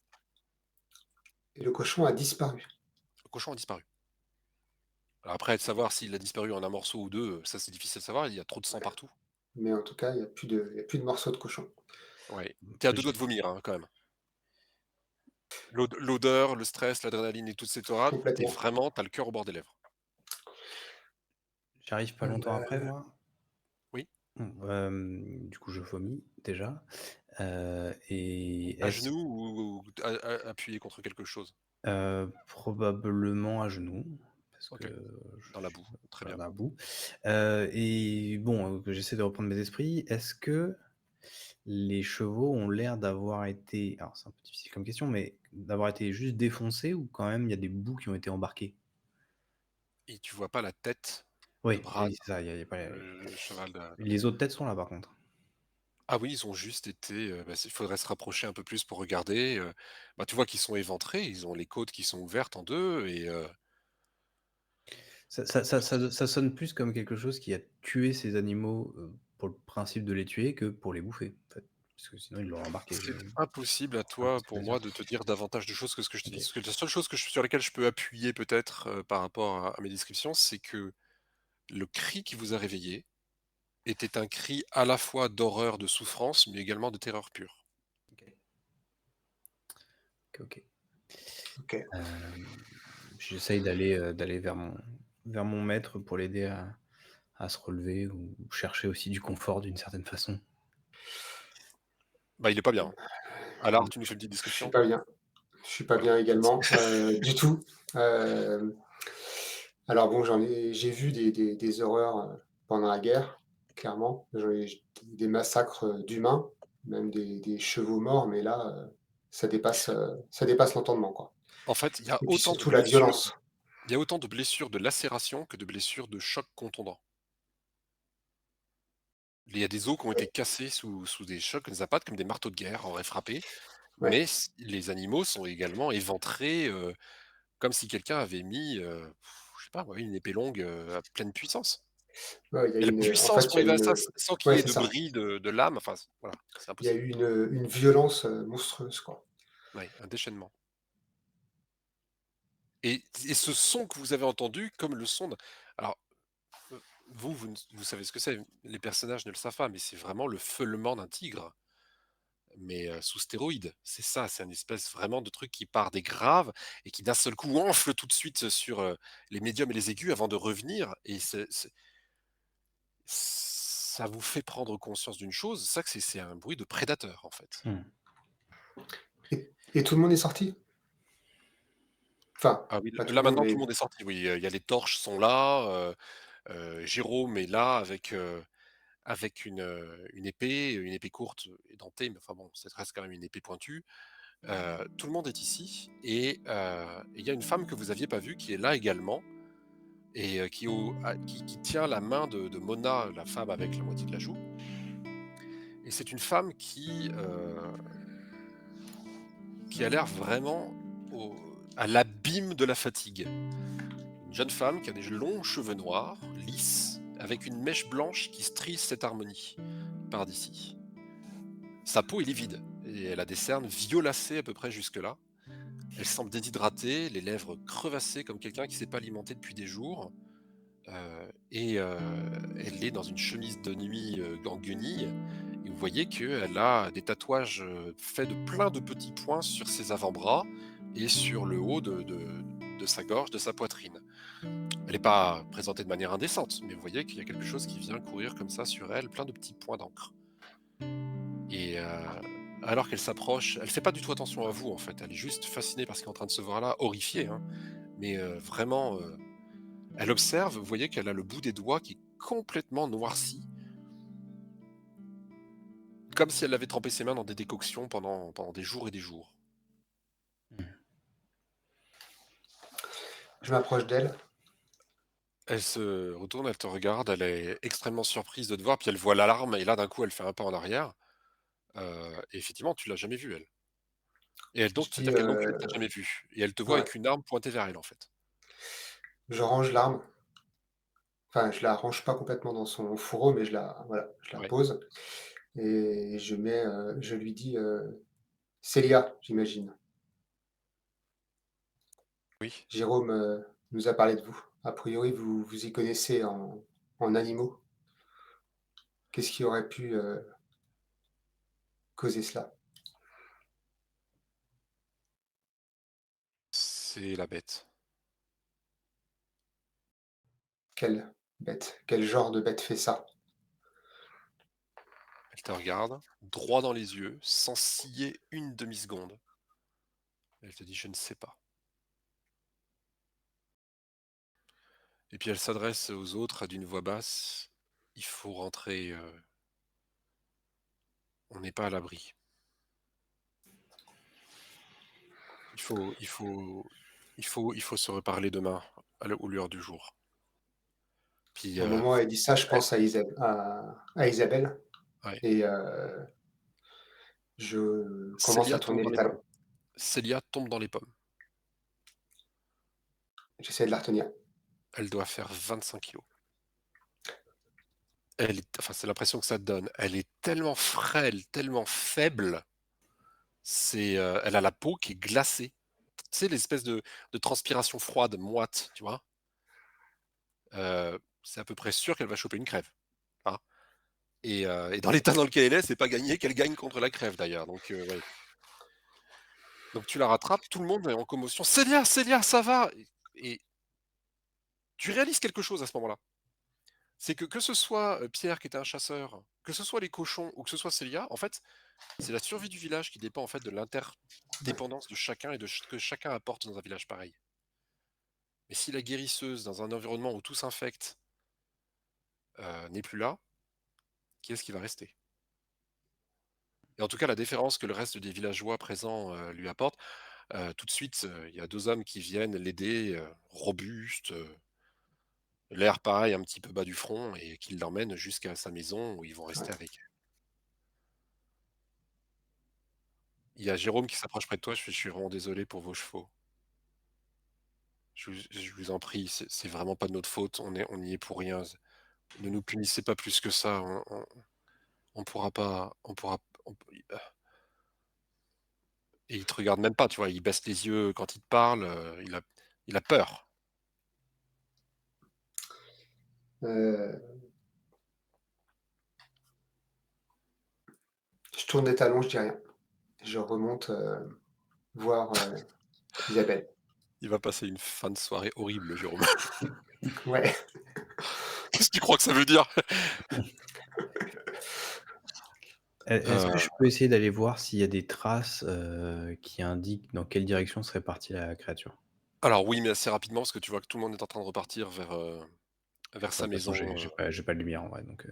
Speaker 4: et le cochon a disparu.
Speaker 2: Le cochon a disparu. Alors après, de savoir s'il a disparu en un morceau ou 2, ça c'est difficile à savoir, il y a trop de sang
Speaker 4: Ouais,
Speaker 2: partout.
Speaker 4: mais en tout cas, il y a plus de morceaux de cochon.
Speaker 2: Ouais. Tu es à 2 doigts
Speaker 1: J'ai
Speaker 2: de vomir, hein, quand même. L'odeur, le stress, l'adrénaline et toutes ces torades, tu
Speaker 4: Complètement.
Speaker 2: vraiment tu as le cœur au bord des lèvres.
Speaker 1: J'arrive pas longtemps après
Speaker 4: Bah,
Speaker 1: moi.
Speaker 2: Oui,
Speaker 1: Du coup, je vomis déjà, et
Speaker 2: à
Speaker 1: est-ce
Speaker 2: genoux ou appuyé contre quelque chose?
Speaker 1: probablement à genoux parce que
Speaker 2: OK, dans
Speaker 1: je
Speaker 2: la
Speaker 1: suis,
Speaker 2: boue, très
Speaker 1: voilà,
Speaker 2: bien.
Speaker 1: dans la boue, et bon, que j'essaie de reprendre mes esprits. Est-ce que les chevaux ont l'air d'avoir été, alors c'est un peu difficile comme question, mais d'avoir été juste défoncés ou quand même il y a des bouts qui ont été embarqués?
Speaker 2: Et tu vois pas la tête de
Speaker 1: Oui,
Speaker 2: Brad,
Speaker 1: oui, c'est ça, il y a pas
Speaker 2: le cheval de
Speaker 1: les autres têtes sont là par contre.
Speaker 2: ah oui, ils ont juste été, il faudrait se rapprocher un peu plus pour regarder, tu vois qu'ils sont éventrés, ils ont les côtes qui sont ouvertes en 2 et
Speaker 1: Ça sonne plus comme quelque chose qui a tué ces animaux, pour le principe de les tuer que pour les bouffer, en fait. Parce que sinon ils l'auraient embarqué,
Speaker 2: c'est
Speaker 1: j'imagine.
Speaker 2: impossible à toi,
Speaker 1: Impossible
Speaker 2: pour
Speaker 1: à dire.
Speaker 2: moi, de te dire davantage de choses que ce que je te dis.
Speaker 1: OK.
Speaker 2: Parce que la seule chose sur laquelle je peux appuyer peut-être, par rapport à mes descriptions, c'est que le cri qui vous a réveillé était un cri à la fois d'horreur, de souffrance, mais également de terreur pure.
Speaker 1: OK. OK, OK.
Speaker 4: OK.
Speaker 1: Hem, J'essaye d'aller vers mon maître pour l'aider à se relever ou chercher aussi du confort d'une certaine façon.
Speaker 2: Bah, il est pas bien. Alors,
Speaker 1: Mmh.
Speaker 2: tu nous fais une petite
Speaker 4: Je suis
Speaker 2: description?
Speaker 4: pas bien. Je suis pas
Speaker 2: Voilà.
Speaker 4: bien également, du tout. Hem, alors bon, j'ai vu des horreurs, pendant la guerre, clairement. Des massacres, d'humains, même des chevaux morts, mais là, ça dépasse l'entendement, quoi.
Speaker 2: En fait,
Speaker 4: Et puis surtout la violence.
Speaker 2: il y a autant de blessures de lacération que de blessures de choc contondant. Il y a des os qui ont été cassés sous des chocs, des impacts, comme des marteaux de guerre auraient frappé,
Speaker 4: Ouais,
Speaker 2: mais les animaux sont également éventrés, comme si quelqu'un avait mis, je sais pas moi, une épée longue, à pleine puissance.
Speaker 4: ouais, il y a
Speaker 2: Et la
Speaker 4: en
Speaker 2: puissance
Speaker 4: fait,
Speaker 2: pour
Speaker 4: il y a
Speaker 2: arriver à ça,
Speaker 4: une,
Speaker 2: sans qu'il
Speaker 4: ouais,
Speaker 2: y ait
Speaker 4: c'est
Speaker 2: de
Speaker 4: ça.
Speaker 2: bris de lame, enfin, voilà, c'est
Speaker 4: Il y a
Speaker 2: impossible.
Speaker 4: eu une violence, monstrueuse, quoi.
Speaker 2: Ouais, un déchaînement. Et ce son que vous avez entendu, comme le son de alors, vous savez ce que c'est, les personnages ne le savent pas, mais c'est vraiment le feulement d'un tigre, mais sous stéroïdes. C'est ça, c'est un espèce vraiment de truc qui part des graves et qui d'un seul coup enfle tout de suite sur, les médiums et les aigus avant de revenir et ça vous fait prendre conscience d'une chose, ça que c'est un bruit de prédateur, en fait.
Speaker 1: Mmh.
Speaker 4: Et tout le monde est sorti? Enfin,
Speaker 2: Ah oui,
Speaker 4: pas tout
Speaker 2: là
Speaker 4: le monde,
Speaker 2: maintenant tout
Speaker 4: mais
Speaker 2: le monde est sorti, oui, il y a les torches sont là, Jérôme est là avec une épée courte, édentée, mais enfin bon, ça reste quand même une épée pointue. Tout le monde est ici et il y a une femme que vous aviez pas vue qui est là également et qui tient la main de Mona, la femme avec la moitié de la joue et c'est une femme qui a l'air vraiment à l'abîme de la fatigue. Une jeune femme qui a des longs cheveux noirs, lisses, avec une mèche blanche qui strise cette harmonie par d'ici. Sa peau est livide et elle a des cernes violacées à peu près jusque-là. Elle semble déshydratée, les lèvres crevassées comme quelqu'un qui s'est pas alimenté depuis des jours. Elle est dans une chemise de nuit, en guenilles et vous voyez qu'elle a des tatouages, faits de plein de petits points sur ses avant-bras et sur le haut de sa gorge, de sa poitrine. Elle n'est pas présentée de manière indécente, mais vous voyez qu'il y a quelque chose qui vient courir comme ça sur elle, plein de petits points d'encre. Et alors qu'elle s'approche, elle fait pas du tout attention à vous en fait, elle est juste fascinée par ce qui est en train de se voir là, horrifiée, hein, mais vraiment, elle observe, vous voyez qu'elle a le bout des doigts qui est complètement noirci, comme si elle avait trempé ses mains dans des décoctions pendant des jours et des jours.
Speaker 1: Mmh.
Speaker 4: Je m'approche d'elle.
Speaker 2: Elle se retourne, elle te regarde, elle est extrêmement surprise de te voir, puis elle voit l'alarme et là d'un coup elle fait un pas en arrière, et effectivement tu l'as jamais vue elle. Et elle donc
Speaker 4: Je dis,
Speaker 2: c'est-à-dire qu'elle non plus elle t'a jamais vu et elle te voit
Speaker 4: ouais,
Speaker 2: avec une arme pointée vers elle en fait.
Speaker 4: je range l'arme. Enfin, je la range pas complètement dans son fourreau, mais voilà, je la
Speaker 2: Ouais,
Speaker 4: pose et je lui dis, «Célia», j'imagine.
Speaker 2: oui.
Speaker 4: «Jérôme, nous a parlé de vous. A priori, vous vous y connaissez en animaux. Qu'est-ce qui aurait pu, causer cela?»
Speaker 2: C'est la bête.
Speaker 4: «Quelle bête? Quel genre de bête fait ça?»
Speaker 2: Elle te regarde, droit dans les yeux, sans ciller une demi-seconde. Elle te dit: «Je ne sais pas». Et puis elle s'adresse aux autres d'une voix basse: «Il faut rentrer, on n'est pas à l'abri. Il faut il faut il faut se reparler demain aux lueurs du jour». Puis,
Speaker 4: Au moment où elle dit ça, je
Speaker 2: elle
Speaker 4: pense à Isabelle
Speaker 2: ouais,
Speaker 4: et je commence à
Speaker 2: Célia tombe
Speaker 4: tourner
Speaker 2: dans
Speaker 4: les
Speaker 2: les pommes.
Speaker 4: talons.
Speaker 2: Célia tombe dans les pommes.
Speaker 4: J'essaie de la retenir.
Speaker 2: Elle doit faire 25 kilos. Enfin, c'est l'impression que ça te donne. Elle est tellement frêle, tellement faible, elle a la peau qui est glacée. Tu sais, l'espèce de transpiration froide, moite, tu vois? C'est à peu près sûr qu'elle va choper une crève, hein, et dans l'état dans lequel elle est, c'est pas gagné qu'elle gagne contre la crève d'ailleurs, donc ouais. Donc tu la rattrapes, tout le monde est en commotion: «Célia, Célia, ça va?» Et tu réalises quelque chose à ce moment-là. C'est que ce soit, Pierre qui était un chasseur, que ce soit les cochons ou que ce soit Célia, en fait, c'est la survie du village qui dépend en fait de l'interdépendance de chacun et de ce que chacun apporte dans un village pareil. Mais si la guérisseuse, dans un environnement où tout s'infecte, n'est plus là, qui est-ce qui va rester? Et en tout cas, la déférence que le reste des villageois présents, lui apportent, tout de suite, il y a 2 hommes qui viennent l'aider, robustes, l'air pareil un petit peu bas du front et qui l'emmènent jusqu'à sa maison où ils vont
Speaker 4: Ouais.
Speaker 2: rester avec elle. Il y a Jérôme qui s'approche près de toi, «Je suis vraiment désolé pour vos chevaux. Je vous en prie, c'est vraiment pas de notre faute, on y est pour rien. Ne nous punissez pas plus que ça, on pourra pas on pourra on p» et il te regarde même pas, tu vois? Il baisse les yeux quand il te parle, il a peur.
Speaker 4: Heu, je tourne les talons, je dis rien. Je remonte, voir, Isabelle.
Speaker 2: Il va passer une fin de soirée horrible, Jérôme.
Speaker 4: Ouais,
Speaker 2: Qu'est-ce que tu crois que ça veut dire?
Speaker 1: Est-ce que
Speaker 2: Heu,
Speaker 1: je peux essayer d'aller voir s'il y a des traces, qui indiquent dans quelle direction serait partie la créature?
Speaker 2: alors oui, mais assez rapidement parce que tu vois que tout le monde est en train de repartir vers
Speaker 1: Bah,
Speaker 2: sa
Speaker 1: de toute façon,
Speaker 2: maison,
Speaker 1: j'ai pas de lumière en vrai, donc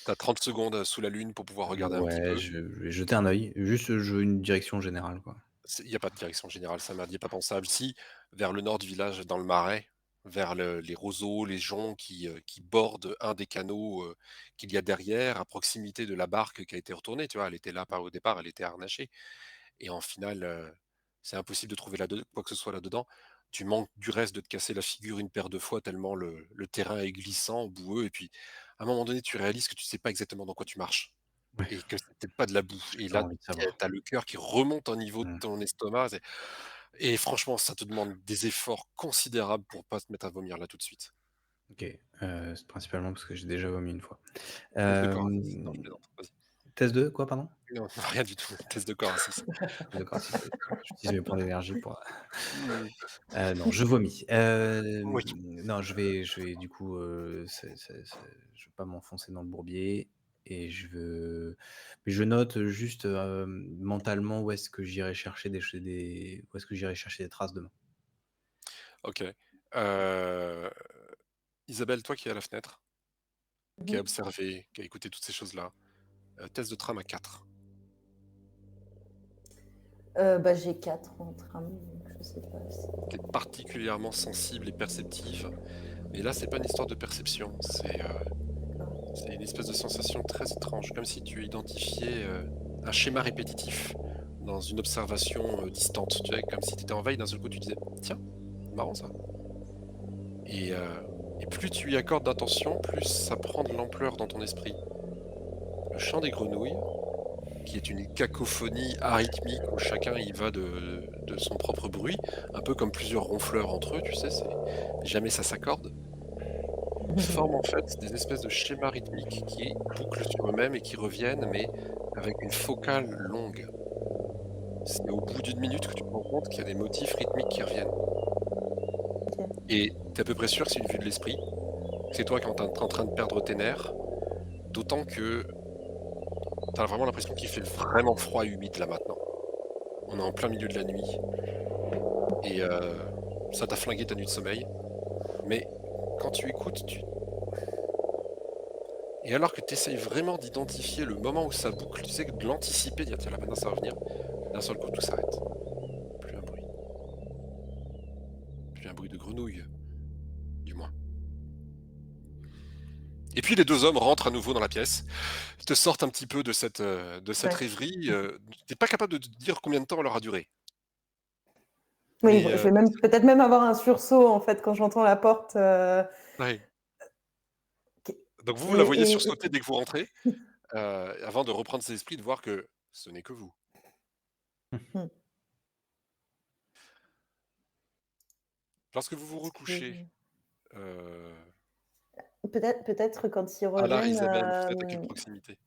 Speaker 2: tu as 30 secondes sous la lune pour pouvoir regarder un petit
Speaker 1: ouais,
Speaker 2: peu.
Speaker 1: je vais jeter un œil. Juste, je veux une direction générale, quoi.
Speaker 2: Il y a pas de direction générale, ça m'a dit pas pensable. Si, vers le nord du village, dans le marais, vers les roseaux, les joncs qui bordent un des canaux, qu'il y a derrière, à proximité de la barque qui a été retournée, tu vois? Elle était là pas au départ, elle était harnachée et en finale, c'est impossible de trouver quoi que ce soit là-dedans. Tu manques du reste de te casser la figure une paire de fois tellement le terrain est glissant, boueux et puis à un moment donné, tu réalises que tu sais pas exactement dans quoi tu marches
Speaker 1: Ouais,
Speaker 2: et que c'est peut-être pas de la boue
Speaker 1: j'ai
Speaker 2: et
Speaker 1: pas
Speaker 2: là,
Speaker 1: envie de
Speaker 2: tu
Speaker 1: savoir.
Speaker 2: as le cœur qui remonte au niveau de
Speaker 1: Mmh.
Speaker 2: ton estomac et franchement, ça te demande des efforts considérables pour pas te mettre à vomir là tout de suite.
Speaker 1: OK, c'est principalement parce que j'ai déjà vomi une fois.
Speaker 2: Test de corps assise. Non, je
Speaker 1: Hem,
Speaker 2: plaisante, vas-y.
Speaker 1: test de quoi, pardon?
Speaker 2: Non, rien du tout, test de corps assise.
Speaker 1: D'accord, si c'est j'utilise mes points d'énergie pour,
Speaker 2: Mmh,
Speaker 1: non, je vomis.
Speaker 2: oui,
Speaker 1: Non, je vais du coup, je veux pas m'enfoncer dans le bourbier et mais je note juste, mentalement où est-ce que j'irai chercher des où est-ce que j'irai chercher des traces demain.
Speaker 2: OK. Heu, Isabelle, toi qui es à la fenêtre, qui a
Speaker 3: Mmh.
Speaker 2: observé, qui a écouté toutes ces choses-là, test de tram à 4.
Speaker 3: Bah, j'ai 4 en tram, donc je sais pas si
Speaker 2: Tu es particulièrement sensible et perceptive, mais là, c'est pas une histoire de perception,
Speaker 3: d'accord.
Speaker 2: c'est une espèce de sensation très étrange, comme si tu identifiais, un schéma répétitif dans une observation, distante. Tu vois? Comme si tu étais en veille, d'un seul coup, tu disais: «Tiens, marrant ça» et heu et plus tu y accordes d'attention, plus ça prend de l'ampleur dans ton esprit. Le chant des grenouilles, qui est une cacophonie arythmique où chacun y va de son propre bruit, un peu comme plusieurs ronfleurs entre eux, tu sais? C'est jamais ça s'accorde. Forment en fait des espèces de schémas rythmiques qui bouclent sur eux-mêmes et qui reviennent, mais avec une focale longue. C'est au bout d'une minute que tu te rends compte qu'il y a des motifs rythmiques qui reviennent.
Speaker 3: OK.
Speaker 2: Et tu es à peu près sûr que c'est une vue de l'esprit, que c'est toi qui es en train de perdre tes nerfs, d'autant que tu as vraiment l'impression qu'il fait vraiment froid et humide là maintenant. On est en plein milieu de la nuit et ça t'a flingué ta nuit de sommeil. Mais quand tu écoutes, et alors que tu essayes vraiment d'identifier le moment où ça boucle, tu sais, de l'anticiper, de dire: «Tiens, là maintenant ça va venir», d'un seul coup tout s'arrête. Plus un bruit, plus un bruit de grenouille, du moins. Et puis les 2 hommes rentrent à nouveau dans la pièce, te sortent un petit peu de cette
Speaker 3: Ouais.
Speaker 2: rêverie, tu pas capable de te dire combien de temps elle aura duré.
Speaker 3: Oui,
Speaker 2: Mais
Speaker 3: je vais même peut-être même avoir un sursaut, en fait, quand j'entends la porte,
Speaker 2: ouais,
Speaker 3: qui
Speaker 2: donc vous la voyez
Speaker 3: et
Speaker 2: sursauter dès que vous rentrez, avant de reprendre ses esprits, de voir que ce n'est que vous.
Speaker 3: mmh,
Speaker 2: Lorsque vous vous recouchez,
Speaker 3: c'est
Speaker 2: heu
Speaker 3: peut-être quand ils
Speaker 2: ah là,
Speaker 3: reviennent,
Speaker 2: Isabelle, vous êtes à quelle proximité?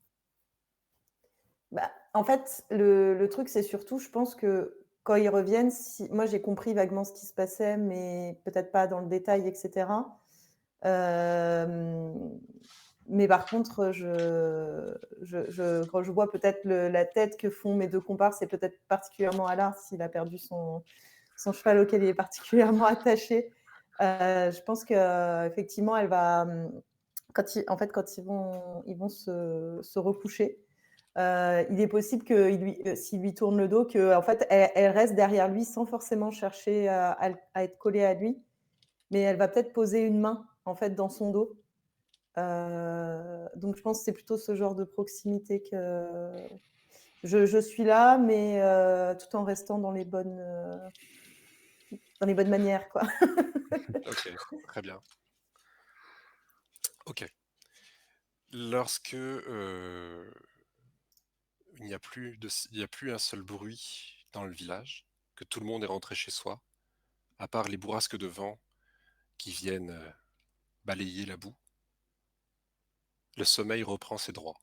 Speaker 3: bah, en fait, le truc, c'est surtout, je pense que quand ils reviennent, si moi, j'ai compris vaguement ce qui se passait, mais peut-être pas dans le détail et cetera. Hem, mais par contre, quand je vois peut-être la tête que font mes 2 comparses et peut-être particulièrement Allard, s'il a perdu son cheval auquel il est particulièrement attaché, je pense qu'effectivement, elle va, quand ils vont se recoucher, il est possible s'il lui tourne le dos, qu'en fait, elle reste derrière lui sans forcément chercher à être collée à lui, mais elle va peut-être poser une main, en fait, dans son dos. Donc je pense que c'est plutôt ce genre de proximité que je suis là, mais tout en restant dans les bonnes manières, quoi.
Speaker 2: OK, très bien. OK. Lorsque, il n'y a plus un seul bruit dans le village, que tout le monde est rentré chez soi, à part les bourrasques de vent qui viennent, balayer la boue, le sommeil reprend ses droits.